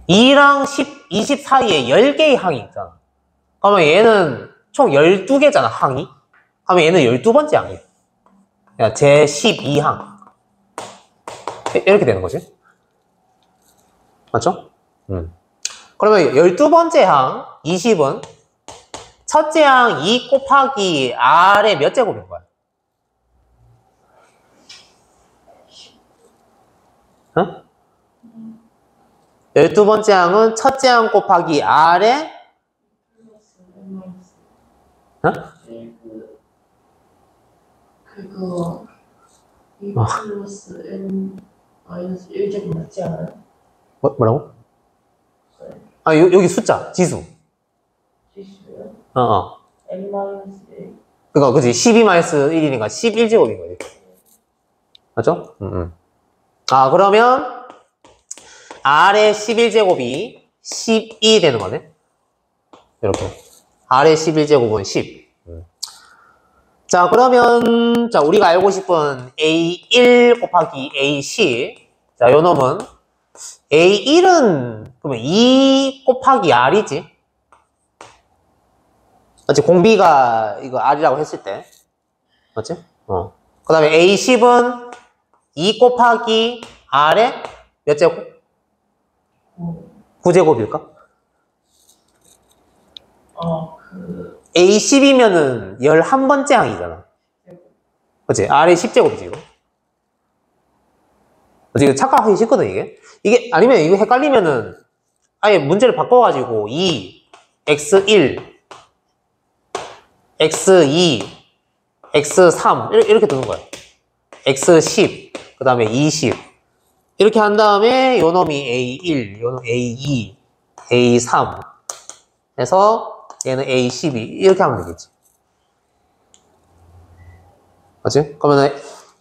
A: 2랑 10, 20 사이에 10개의 항이 있잖아. 그러면 얘는 총 12개잖아, 항이. 그러면 얘는 12번째 항이야. 제 12항. 이렇게 되는 거지. 맞죠? 그러면 12번째 항, 20은 첫째 항 2 곱하기 R의 몇 제곱인 거야? 응? 12번째 항은 첫째 항 곱하기 R의 응?
B: 그거 2 플러스 n 마이너스 1제곱 맞지 않아요?
A: 뭐라고? 여기 숫자, 지수.
B: 지수요?
A: n
B: 마이너스 1.
A: 그거, 그치. 12-1이니까 11제곱인 거지. 맞죠? 그러면, R의 11제곱이 12 되는 거네. 이렇게. R의 11제곱은 10. 자, 그러면, 자, 우리가 알고 싶은 A1 곱하기 A10. 자, 요 놈은, A1은, 그러면 2 곱하기 R이지. 맞지? 공비가 이거 R이라고 했을 때. 맞지? 그 다음에 A10은 2 곱하기 R의 몇 제곱? 9제곱일까? A10이면은 11번째 항이잖아. 그치? R의 10제곱이지, 이거. 그치? 이거 착각하기 쉽거든, 이게. 아니면 이거 헷갈리면은 아예 문제를 바꿔가지고 2, X1, X2, X3 이렇게 두는 거야. X10, 그 다음에 20 이렇게 한 다음에 요 놈이 A1, 요 놈 A2, A3 해서 얘는 A12 이렇게 하면 되겠지. 맞지? 그러면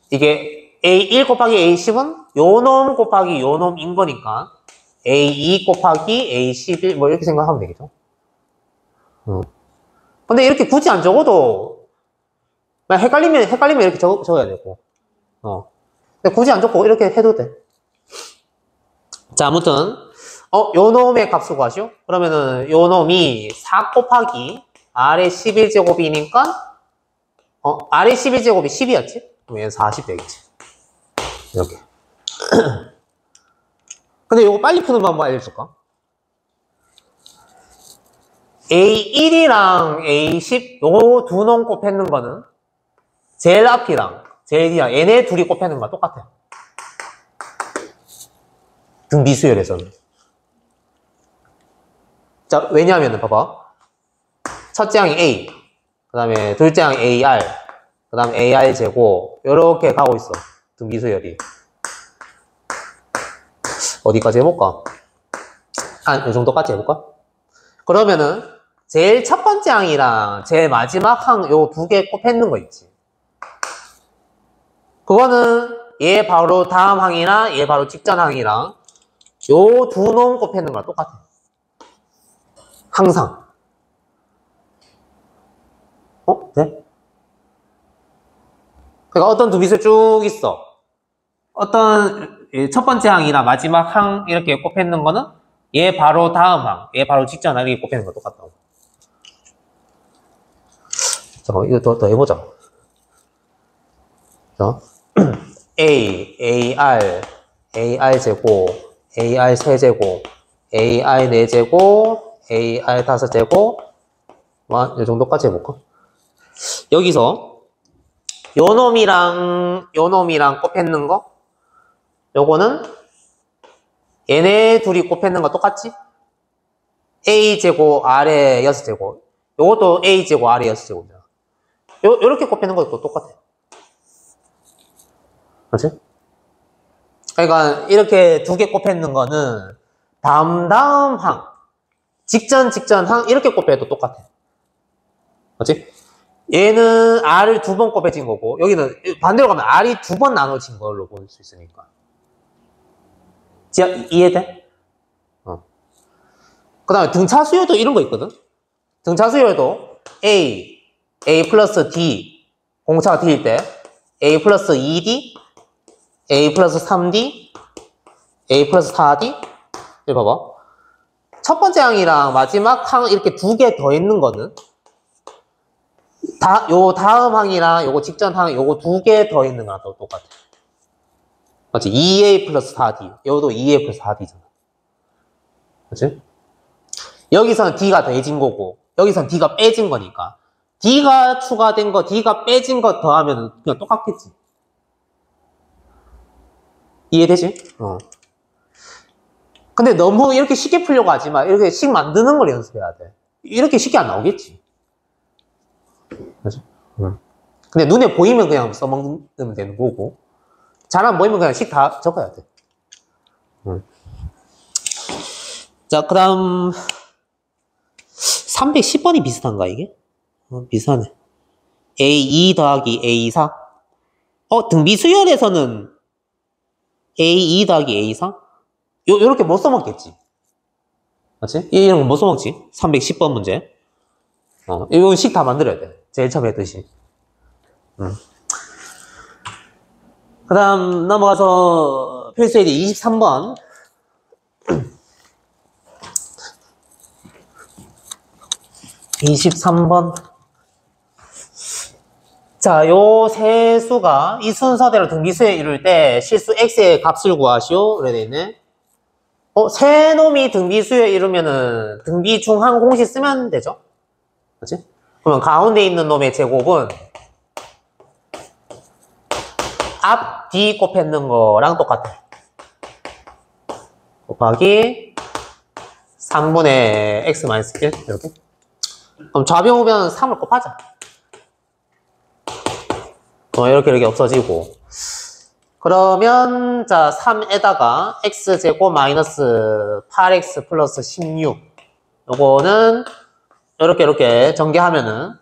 A: 이게 A1 곱하기 A10은 요 놈 곱하기 요 놈인 거니까 A2 곱하기 A11 뭐 이렇게 생각하면 되겠죠. 근데 이렇게 굳이 안 적어도 헷갈리면 이렇게 적어야 되고 근데 굳이 안 적고 이렇게 해도 돼. 자, 아무튼 요 놈의 값을 구하시오. 그러면은 요 놈이 4 곱하기 R의 11제곱이니까 R의 11제곱이 10이었지? 그럼 얘는 40 되겠지. 이렇게. 근데 요거 빨리 푸는 방법 알려줄까? A1이랑 A10 요 두 놈 곱했는 거는 제일 앞이랑 제일 뒤랑 얘네 둘이 곱했는 거랑 똑같아요. 등비수열에서는. 자, 왜냐하면 봐봐. 첫째 항이 A, 그 다음에 둘째 항이 AR, 그 다음에 AR 제곱 요렇게 가고 있어. 등비수열이. 어디까지 해볼까? 한 요 정도까지 해볼까? 그러면은 제일 첫 번째 항이랑 제일 마지막 항 요 두 개 곱했는 거 있지. 그거는 얘 바로 다음 항이랑 얘 바로 직전 항이랑 요 두 놈 곱했는 거랑 똑같아. 항상. 네? 그러니까 어떤 두 빛을 쭉 있어. 어떤 첫 번째 항이나 마지막 항 이렇게 곱했는 거는 얘 바로 다음 항, 얘 바로 직전 항 이렇게 곱했는 거 똑같다고. 잠깐만, 이거 더 해보자. 자, A, AR, AR 제곱, AR 세제곱, AR 4제곱, AR 5제곱, 이 정도까지 해볼까? 여기서 요 놈이랑 곱했는 거 요거는 얘네 둘이 곱했는 거 똑같지? A제곱 R에 6제곱 요것도 A제곱 R에 6제곱이잖아. 요렇게 곱했는 것도 똑같아. 그렇지? 그러니까 이렇게 두 개 곱했는 거는 다음 항 직전 항 이렇게 곱해도 똑같아. 그렇지? 얘는 R을 두 번 곱해진 거고 여기는 반대로 가면 R이 두 번 나눠진 걸로 볼 수 있으니까. 이해돼? 그 다음에 등차 수열도 이런 거 있거든? 등차 수열도 A 플러스 D 공차가 D일 때 A 플러스 2D A 플러스 3D A 플러스 4D 이거 봐봐. 첫 번째 항이랑 마지막 항 이렇게 두 개 더 있는 거는 요 다음 항이랑 요거 직전 항 요거 두 개 더 있는 거랑 또 똑같아. 맞지? 2A 플러스 4D 요것도 2A 플러스 4D잖아. 그치? 여기서는 D가 더해진 거고 여기서는 D가 빼진 거니까 D가 추가된 거 D가 빼진 거 더하면 그냥 똑같겠지. 이해되지? 근데 너무 이렇게 쉽게 풀려고 하지 마. 이렇게 식 만드는 걸 연습해야 돼. 이렇게 쉽게 안 나오겠지. 그렇지? 근데 눈에 보이면 그냥 써먹으면 되는 거고 잘 안 보이면 그냥 식 다 적어야 돼. 자, 그 다음 310번이 비슷한가 이게? 비슷하네. A2 더하기 A4 등비수열에서는 A2 더하기 A4? 요렇게 못 써먹겠지. 맞지? 이런 거 못 써먹지? 310번 문제. 이건 식 다 만들어야 돼. 제일 처음에 했듯이. 그 다음 넘어가서 필수예제 23번. 자, 요 세 수가 이 순서대로 등비수에 이룰 때 실수 x의 값을 구하시오. 그래 돼 있네. 세 놈이 등비수에 이루면은 등비 중 한 공식 쓰면 되죠. 그렇지? 그러면 가운데 있는 놈의 제곱은 앞, 뒤 곱했는 거랑 똑같아. 곱하기 3분의 x-1 이렇게. 그럼 좌변 우변 3을 곱하자. 이렇게 없어지고. 그러면 자 3에다가 x제곱 마이너스 8x 플러스 16 요거는 이렇게 전개하면은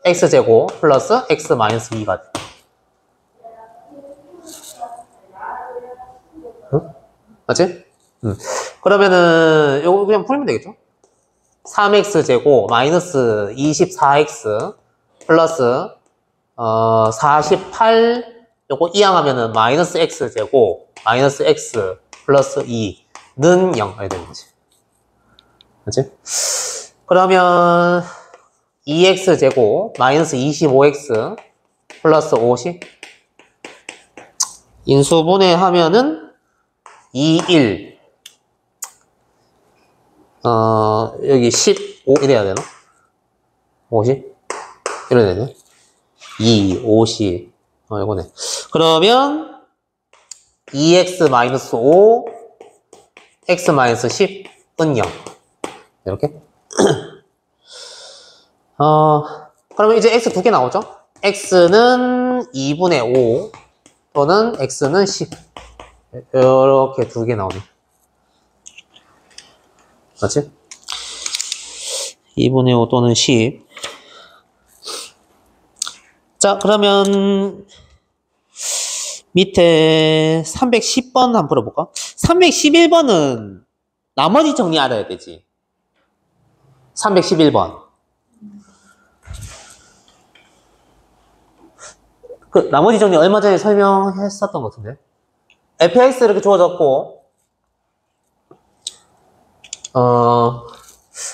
A: x제곱 플러스 x 마이너스 2가 돼. 맞지? 그러면은 요거 그냥 풀면 되겠죠? 3x제곱 마이너스 24x 플러스 48 요거 이항하면은 마이너스 x제곱 마이너스 x 플러스 2는 0이 되는 거지. 맞지? 그러면 2x제곱 마이너스 25x 플러스 50 인수분해하면은 2, 1 여기 10 5 이래야 되나? 50? 이래야 되네. 2, 50. 이거네. 그러면 2x-5, x-10은 0. 이렇게. 그러면 이제 x 두 개 나오죠? x는 2분의 5 또는 x는 10. 이렇게 두 개 나오네. 맞지? 2분의 5 또는 10. 자, 그러면 밑에 310번 한번 풀어볼까? 311번은 나머지 정리 알아야 되지. 311번. 그 나머지 정리 얼마 전에 설명했었던 것 같은데. fx 이렇게 주어졌고,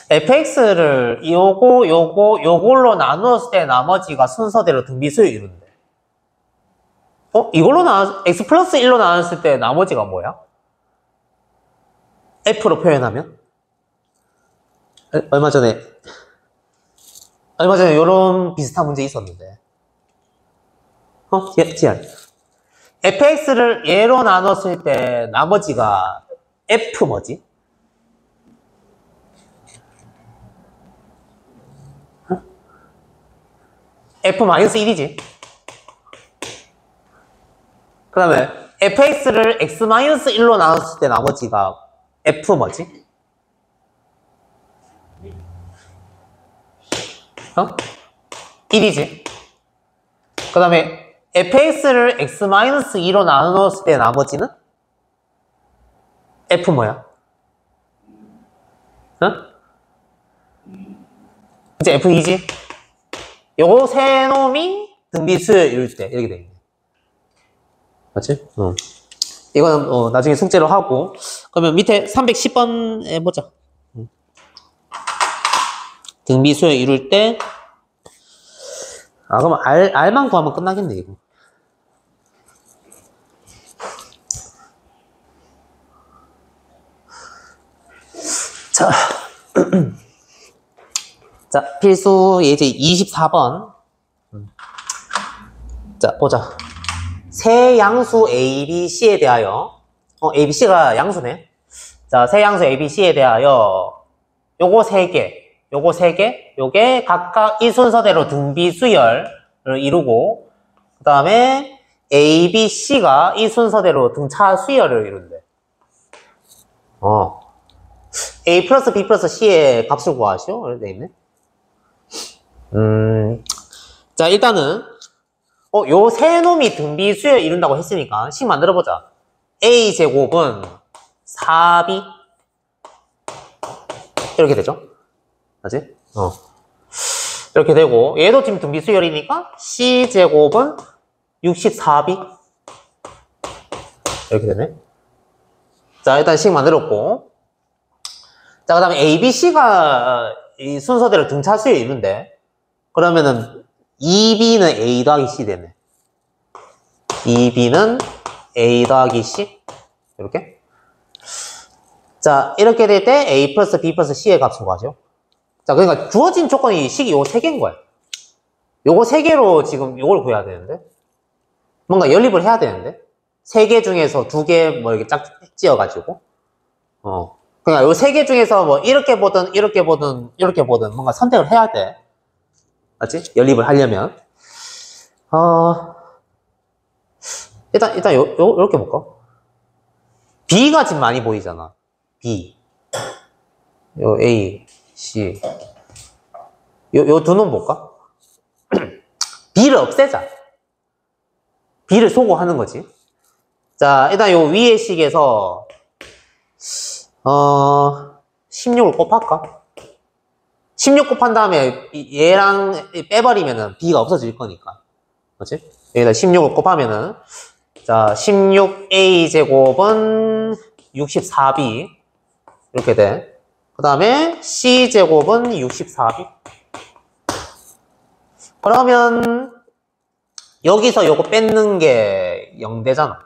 A: fx를 요걸로 나누었을 때 나머지가 순서대로 등비수를 이룬대. 이걸로 x 플러스 1로 나눴을 때 나머지가 뭐야? f로 표현하면? 얼마 전에 요런 비슷한 문제 있었는데. 지안. fx를 얘로 나눴을 때 나머지가 f 뭐지? f-1이지. 그 다음에 fx를 x-1로 나눴을 때 나머지가 f 뭐지? 1이지. 그 다음에 fx를 x-2로 나눴을 때 나머지는 f 뭐야? 이제 f2지. 요거 세 놈이 등비수를 이룰 때 이렇게 돼 있네. 맞지? 이거는 나중에 숙제로 하고. 그러면 밑에 310번 해보자. 등비수를 이룰 때 그럼 R만 구하면 끝나겠네, 이거. 자, 자, 필수 예제 24번. 자, 보자. 세 양수 A, B, C에 대하여, A, B, C가 양수네. 자, 세 양수 A, B, C에 대하여, 요거 세 개, 요게 각각 이 순서대로 등비수열을 이루고, 그 다음에 A, B, C가 이 순서대로 등차수열을 이룬대. A 플러스 B 플러스 C의 값을 구하시오. 이렇게 돼 있네. 자, 일단은, 요 세 놈이 등비수열 이룬다고 했으니까, 식 만들어보자. A 제곱은 4B. 이렇게 되죠? 맞지? 이렇게 되고, 얘도 지금 등비수열이니까, C 제곱은 64B. 이렇게 되네. 자, 일단 식 만들었고. 자, 그 다음에 A, B, C가 이 순서대로 등차수열 이룬대. 그러면은 2B는 A 더하기 C 되네. 2B는 A 더하기 C. 이렇게. 자, 이렇게 될 때 A 플러스 B 플러스 C의 값을 구하죠. 자, 그러니까 주어진 조건이 식이 요거 3개인 거야. 요거 3개로 지금 요걸 구해야 되는데. 뭔가 연립을 해야 되는데. 3개 중에서 2개 뭐 이렇게 짝 찌어가지고. 그러니까 요 3개 중에서 뭐 이렇게 보든 이렇게 보든 이렇게 보든 뭔가 선택을 해야 돼. 맞지? 연립을 하려면. 일단 요렇게 볼까? B가 지금 많이 보이잖아. B. 요 A, C. 요 두 놈 볼까? B를 없애자. B를 소거하는 거지. 자, 일단 요 위의 식에서 16을 곱할까? 16 곱한 다음에 얘랑 빼버리면은 B가 없어질 거니까. 그렇지? 여기다 16을 곱하면은, 자, 16A 제곱은 64B. 이렇게 돼. 그 다음에 C 제곱은 64B. 그러면 여기서 요거 뺏는 게 0되잖아.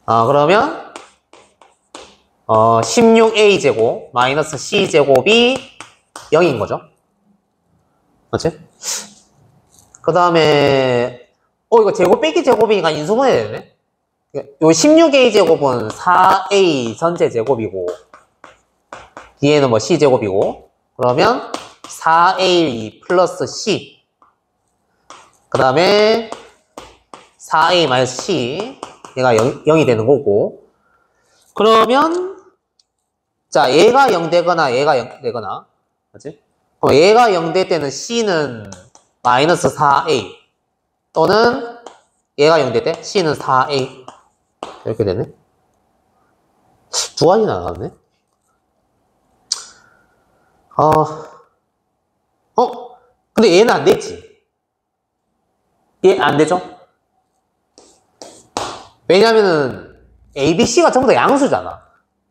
A: 그러면 16a제곱 마이너스 c제곱이 0인 거죠. 맞지? 그 다음에 이거 제곱 빼기 제곱이니까 인수분해 되네. 요 16a제곱은 4a 전체 제곱이고 뒤에는 뭐 c제곱이고 그러면 4a 플러스 c 그 다음에 4a 마이너스 c 얘가 0이 되는 거고 그러면 자 얘가 0 되거나 얘가 0 되거나 맞지? 얘가 0 될 때는 c는 마이너스 4a 또는 얘가 0 될 때 c는 4a 이렇게 되네. 두 가지 나왔네. 근데 얘는 안 됐지. 얘 안 되죠? 왜냐면은 A, B, C가 전부 다 양수잖아.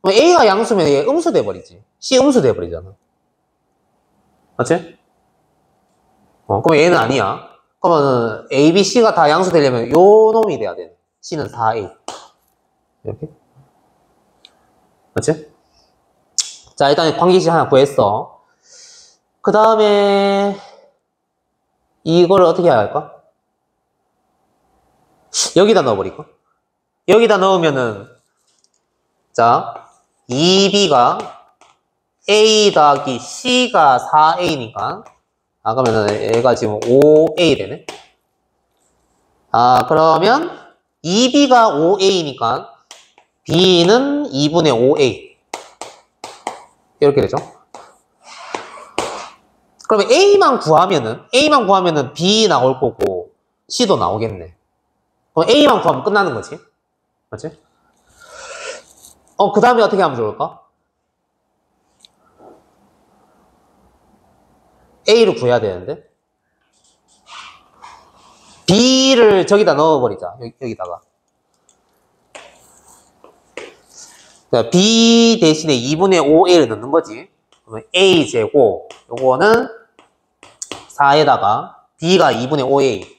A: 그럼 A가 양수면 얘 음수 돼버리지. C 음수 돼버리잖아. 맞지? 그럼 얘는 아니야. 그러면 A, B, C가 다 양수 되려면 요 놈이 돼야 돼. C는 4A. 이렇게. 맞지? 자, 일단 관계식 하나 구했어. 그 다음에 이거를 어떻게 해야 할까? 여기다 넣어버릴까? 여기다 넣으면은 자 2b가 a 더하기 c가 4a니까 그러면은 얘가 지금 5a 되네. 그러면 2b가 5a니까 b는 2분의 5a 이렇게 되죠. 그러면 A만 구하면은 B 나올 거고 C도 나오겠네. 그럼 A만 구하면 끝나는 거지. 맞지? 그 다음에 어떻게 하면 좋을까? A를 구해야 되는데 B를 저기다 넣어버리자. 여기다가 B 대신에 2분의 5A를 넣는 거지. 그러면 A제곱 요거는 4에다가 B가 2분의 5A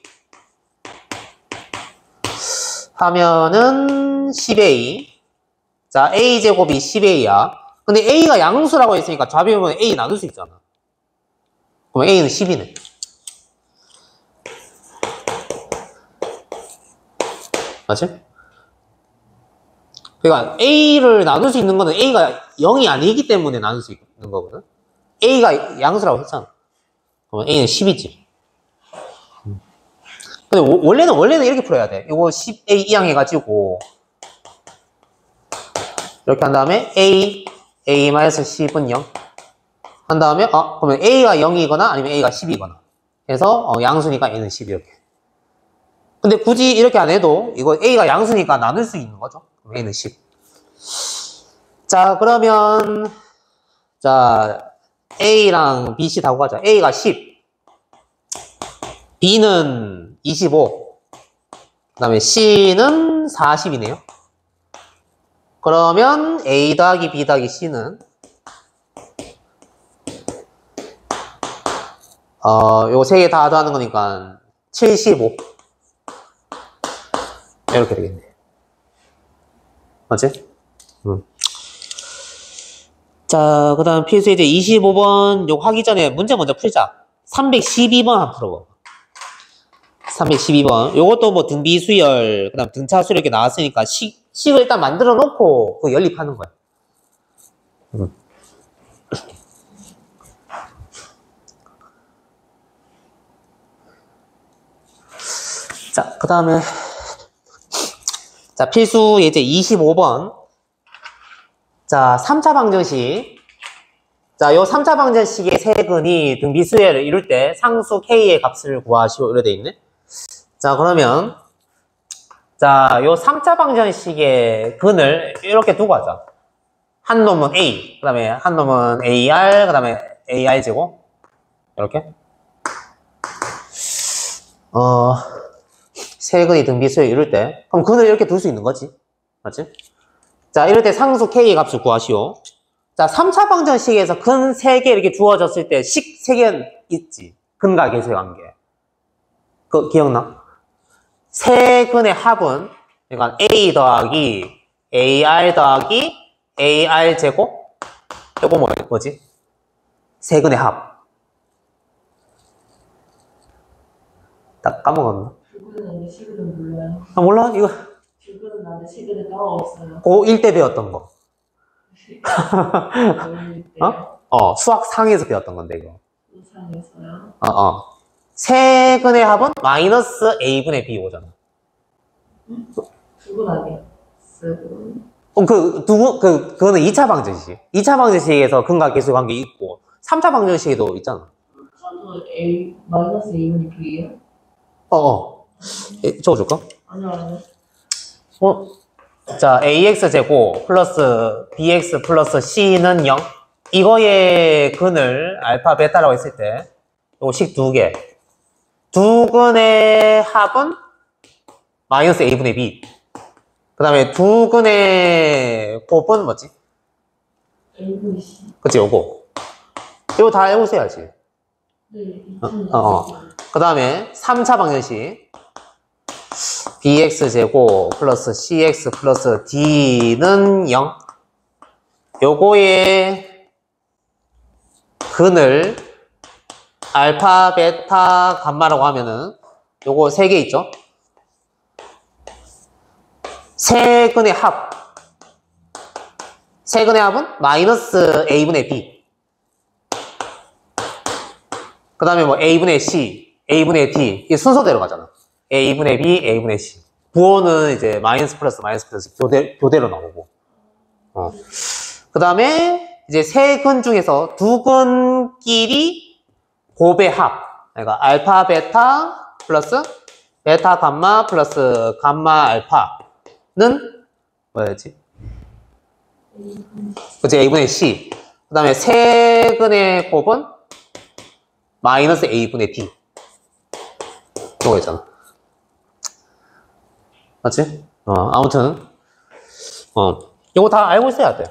A: 하면은 10A. 자, A제곱이 10A야. 근데 A가 양수라고 했으니까 좌변면 A 나눌 수 있잖아. 그럼 A는 10이네. 맞지? 그러니까 A를 나눌 수 있는 거는 A가 0이 아니기 때문에 나눌 수 있는 거거든. A가 양수라고 했잖아. 그러면 A는 10이지. 근데 원래는 이렇게 풀어야 돼. 이거 10A 이항 해가지고 이렇게 한 다음에 A-10은 0. 한 다음에 그러면 A가 0이거나 아니면 A가 10이거나 해서 양수니까 A는 10 이렇게. 근데 굳이 이렇게 안 해도 이거 A가 양수니까 나눌 수 있는 거죠. 그럼 A는 10. 자, 그러면 자 A랑 B, C 다 구하자. A가 10, B는 25, 그 다음에 C는 40이네요. 그러면 A 더하기 B 더하기 C는 요 세 개 다 더하는 거니까 75 이렇게 되겠네. 맞지? 자, 그 다음 필수 이제 25번 요거 하기 전에 문제 먼저 풀자. 312번 한번 풀어봐. 312번. 요것도 뭐 등비 수열, 그 다음 등차 수열 이렇게 나왔으니까 식을 일단 만들어 놓고 그 연립하는 거야. 자, 그 다음에 자, 필수 예제 25번. 자, 3차 방정식. 자, 요 3차 방정식의 세근이 등비수열을 이룰 때 상수 K의 값을 구하시오. 이렇게 돼 있네. 자, 그러면 자, 요 3차 방정식의 근을 이렇게 두고 하자. 한 놈은 A, 그 다음에 한 놈은 AR, 그 다음에 AR제곱. 이렇게. 세근이 등비수열 이룰 때 그럼 근을 이렇게 둘 수 있는 거지. 맞지? 자, 이럴 때 상수 K의 값을 구하시오. 자, 3차 방정식에서 근 3개 이렇게 주어졌을 때 식 3개 있지. 근과 계수의 관계. 그거 기억나? 세 근의 합은 그러니까 A 더하기 AR 더하기 AR 제곱 요거 뭐지? 세근의 합. 딱 까먹었나?
B: 줄거는 아닌데 식은 몰라요.
A: 아 몰라? 이거
B: 줄거는 나는데 식은 까먹었어요.
A: 고1 때 배웠던 거.
B: 어?
A: 수학 상에서 배웠던 건데 이거.
B: 우상에서요.
A: 세근의 합은 마이너스 a분의 b 오잖아.
B: 줄건 아니야. 쓰고.
A: 그거는 2차 방정식. 2차 방정식에서 근과 계수 관계 있고, 3차 방정식에도 있잖아.
B: 저도 A 마이너스 A분의 B예요?
A: 적어줄까?
B: 아니요.
A: 자, ax 제곱 플러스 bx 플러스 c는 0. 이거의 근을 알파, 베타라고 했을 때, 요거 식 두 개. 두 근의 합은 마이너스 a분의 b. 그 다음에 두 근의 곱은 뭐지?
B: A분의 C.
A: 그치, 요거. 이거 다 해보셔야지.
B: 네.
A: 그 다음에 3차 방정식. bx제곱 플러스 cx 플러스 d는 0. 요거의 근을 알파, 베타, 감마라고 하면은 요거 세 개 있죠? 세 근의 합. 세 근의 합은 마이너스 a분의 b. 그 다음에 뭐 a분의 c, a분의 d. 이 순서대로 가잖아. a분의 b, a분의 c. 부호는 이제 마이너스 플러스 교대로 나오고. 그 다음에 이제 세 근 중에서 두 근끼리 곱의 합. 그러니까 알파, 베타 플러스 베타, 감마 플러스 감마, 알파는 뭐였지? 그치, a분의 c. 그 다음에 세 근의 곱은 마이너스 a분의 d. 이거 있잖아. 맞지? 아무튼 이거 다 알고 있어야 돼.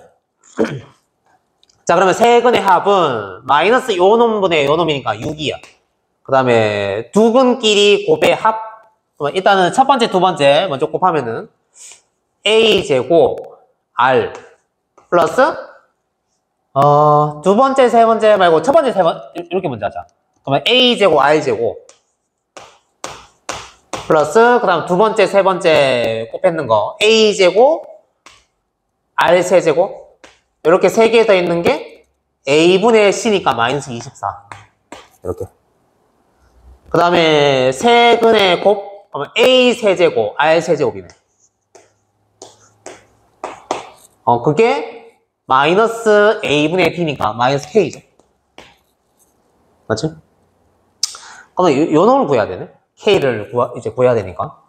A: 자, 그러면 세 근의 합은 마이너스 요 놈분의 요 놈이니까 6이야. 그 다음에 두 근끼리 곱의 합. 일단은 첫 번째, 두 번째 먼저 곱하면은 a제곱 r 플러스 두 번째, 세 번째 말고 첫 번째, 세 번째 이렇게 먼저 하자. 그러면 a제곱 r제곱 플러스 그 다음 두 번째, 세 번째 곱했는 거 a제곱 r 세제곱 이렇게 세 개 더 있는 게 a분의 c니까 마이너스 24 이렇게. 그 다음에 세근의 곱 그러면 a 세제곱 r 세제곱이네. 그게 마이너스 a분의 t니까 마이너스 k죠. 맞지? 그러면 요 놈을 구해야 되네. k를 이제 구해야 되니까.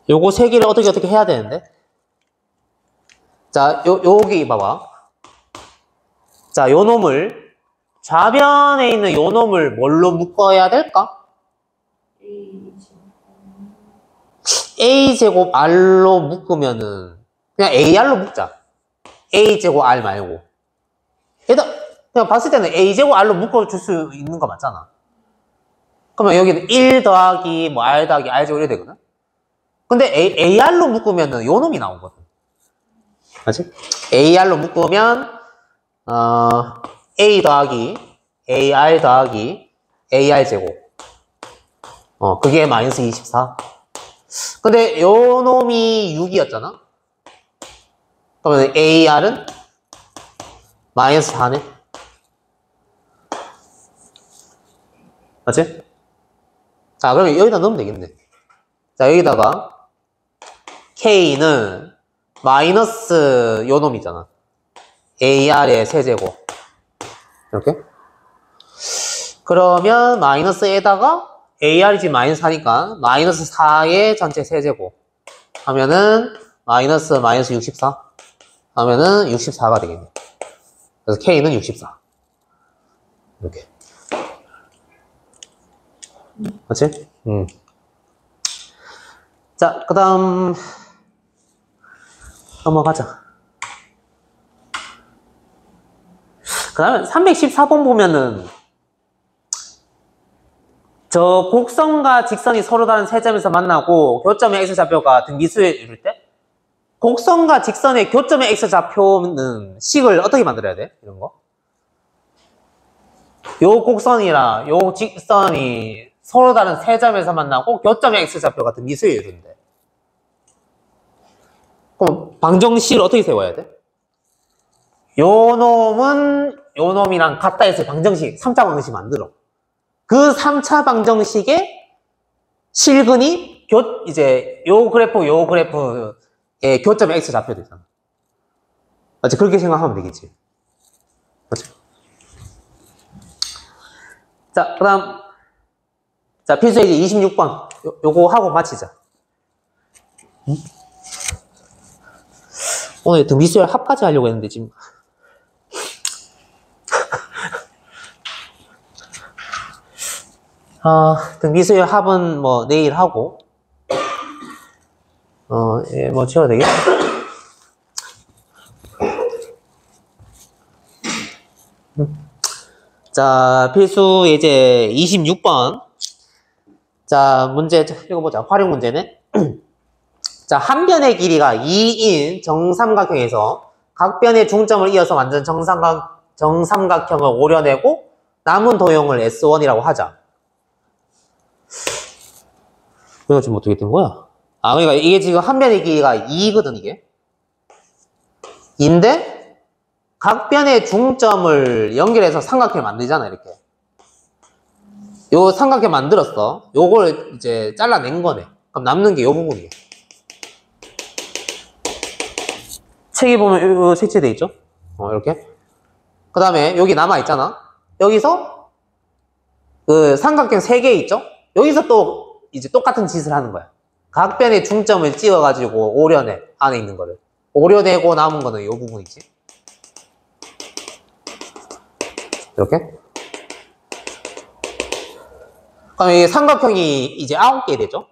A: 요거 세 개를 어떻게 해야 되는데? 자, 여기 봐봐. 자, 요 놈을 좌변에 있는 요 놈을 뭘로 묶어야 될까? a제곱 r로 묶으면은 그냥 ar로 묶자. a제곱 r 말고. 일단 그냥 봤을 때는 a제곱 r로 묶어줄 수 있는 거 맞잖아. 그러면 여기는 1 더하기 뭐 r 더하기 r제곱 이래 되거든? 근데 ar로 묶으면은 요 놈이 나오거든. 맞지? ar로 묶으면 a 더하기 ar 더하기 ar제곱 그게 마이너스 24. 근데 요 놈이 6이었잖아? 그러면 ar은 마이너스 4네? 맞지? 자, 그러면 여기다 넣으면 되겠네. 자, 여기다가 k는 마이너스 요 놈이잖아. ar의 세제곱. 이렇게. 그러면 마이너스에다가 ar이 지금 마이너스 4니까 마이너스 4의 전체 세제곱 하면은 마이너스 64 하면은 64가 되겠네. 그래서 k는 64. 이렇게. 맞지? 자, 그 다음 넘어가자. 그 다음에 314번 보면은 저 곡선과 직선이 서로 다른 세 점에서 만나고 교점의 x좌표가 등비수에 이룰 때 곡선과 직선의 교점의 x좌표는 식을 어떻게 만들어야 돼? 이런 거. 요 곡선이랑 요 직선이 서로 다른 세 점에서 만나고 교점의 x좌표 같은 미수의 이루인데. 그럼 방정식을 어떻게 세워야 돼? 요 놈이랑 같다 해서 방정식, 3차 방정식 만들어. 그 3차 방정식의 실근이 이제 요 그래프의 교점의 x좌표 되잖아. 맞지? 그렇게 생각하면 되겠지. 맞지? 자, 그 다음. 자, 필수의 이제 26번. 요거 하고 마치자. 응? 오늘 등비수열 합까지 하려고 했는데, 지금. 등비수열 합은 뭐 내일 하고, 예, 뭐 채워야 되겠다. 자, 필수 이제 26번. 자, 문제 읽어보자. 활용 문제네. 자, 한 변의 길이가 2인 정삼각형에서 각 변의 중점을 이어서 만든 정삼각형을 오려내고 남은 도형을 S1이라고 하자. 이거 지금 어떻게 된 거야? 그러니까 이게 지금 한 변의 길이가 2거든, 이게. 인데 각 변의 중점을 연결해서 삼각형을 만들잖아, 이렇게. 요 삼각형 만들었어. 요걸 이제 잘라낸 거네. 그럼 남는 게 요 부분이에요. 책에 보면 요 색칠돼 있죠? 이렇게. 그 다음에 여기 남아있잖아. 여기서 그 삼각형 3개 있죠? 여기서 또 이제 똑같은 짓을 하는 거야. 각 변의 중점을 찍어가지고 오려내. 안에 있는 거를. 오려내고 남은 거는 요 부분이지. 이렇게. 그럼 이 삼각형이 이제 9개 되죠?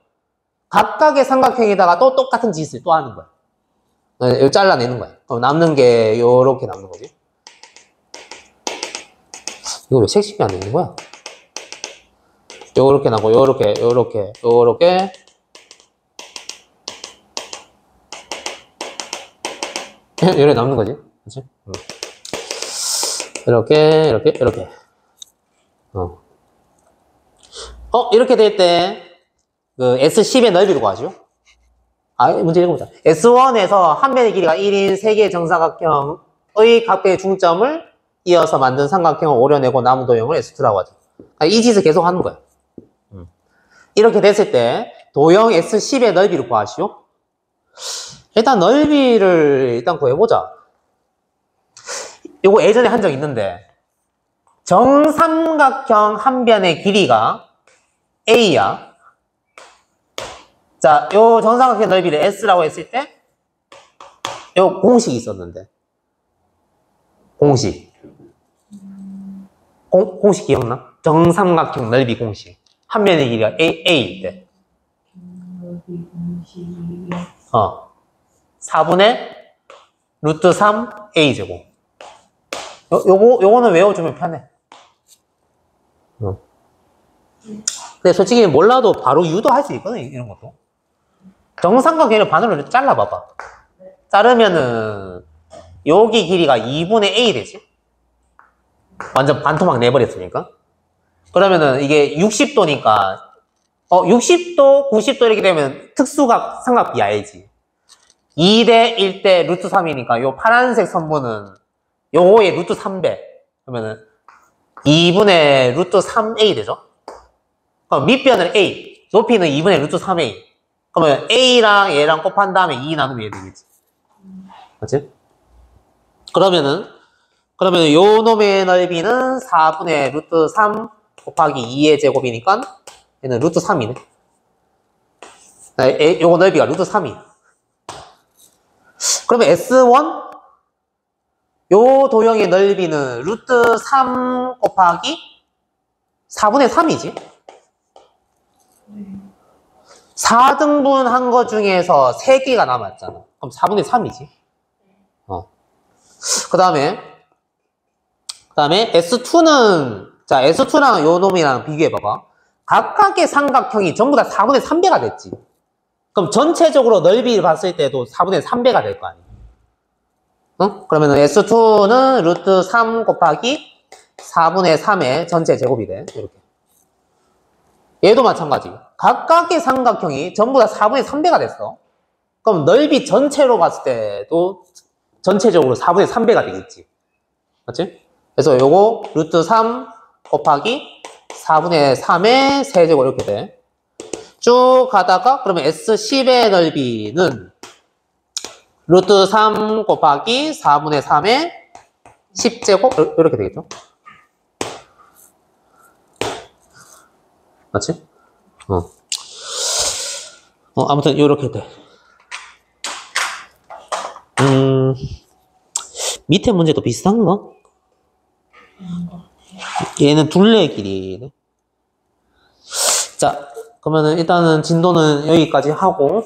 A: 각각의 삼각형에다가 또 똑같은 짓을 또 하는 거야. 이거 잘라내는 거야. 그럼 남는 게 요렇게 남는 거지. 이거 왜 색식이 안 되는 거야? 요렇게 나고 요렇게 요렇게 남는 거지. 그치? 이렇게 이렇게 될 때 그 S10의 너비로 구하죠. 문제 읽어보자. S1에서 한 변의 길이가 1인 3개의 정사각형의 각변의 중점을 이어서 만든 삼각형을 오려내고 남은 도형을 S2라고 하죠. 이 짓을 계속 하는 거야. 이렇게 됐을 때 도형 S10의 넓이를 구하시오. 일단 넓이를 일단 구해보자. 요거 예전에 한 적 있는데 정삼각형 한 변의 길이가 A야. 자, 요 정삼각형 넓이를 S라고 했을 때 요 공식이 있었는데 공식 기억나? 정삼각형 넓이 공식 한 변의 길이가 A일 때 4분의 루트 3 A제곱. 요거는 외워주면 편해. 근데 솔직히 몰라도 바로 유도할 수 있거든, 이런 것도. 정삼각형을 반으로 잘라봐봐. 자르면은 여기 길이가 2분의 A 되지? 완전 반토막 내버렸으니까. 그러면은 이게 60도니까 60도, 90도 이렇게 되면 특수각 삼각비 알지? 2대 1대 루트 3이니까 요 파란색 선분은 요거의 루트 3배. 그러면은 2분의 루트 3A 되죠? 그럼 밑변은 A, 높이는 2분의 루트 3A. 그러면 A랑 얘랑 곱한 다음에 2 나누면 얘 되겠지. 맞지? 그러면은 요 놈의 넓이는 4분의 루트 3 곱하기 2의 제곱이니까 얘는 루트 3이네. 요거 넓이가 루트 3이야. 그러면 S1? 요 도형의 넓이는 루트 3 곱하기 4분의 3이지? 4등분 한 거 중에서 3개가 남았잖아. 그럼 4분의 3이지? 그 다음에 S2는, 자, S2랑 요 놈이랑 비교해봐봐. 각각의 삼각형이 전부 다 4분의 3배가 됐지. 그럼 전체적으로 넓이를 봤을 때도 4분의 3배가 될 거 아니에요. 응? 그러면 S2는 루트 3 곱하기 4분의 3의 전체 제곱이 돼. 이렇게. 얘도 마찬가지. 각각의 삼각형이 전부 다 4분의 3배가 됐어. 그럼 넓이 전체로 봤을 때도 전체적으로 4분의 3배가 되겠지. 맞지? 그래서 요거 루트 3 곱하기 4분의 3의 세제곱 이렇게 돼. 쭉 가다가 그러면 S10의 넓이는 루트 3 곱하기 4분의 3의 10제곱 이렇게 되겠죠. 맞지? 아무튼 이렇게 돼. 밑에 문제도 비슷한가? 얘는 둘레의 길이네. 자, 그러면은 일단은 진도는 여기까지 하고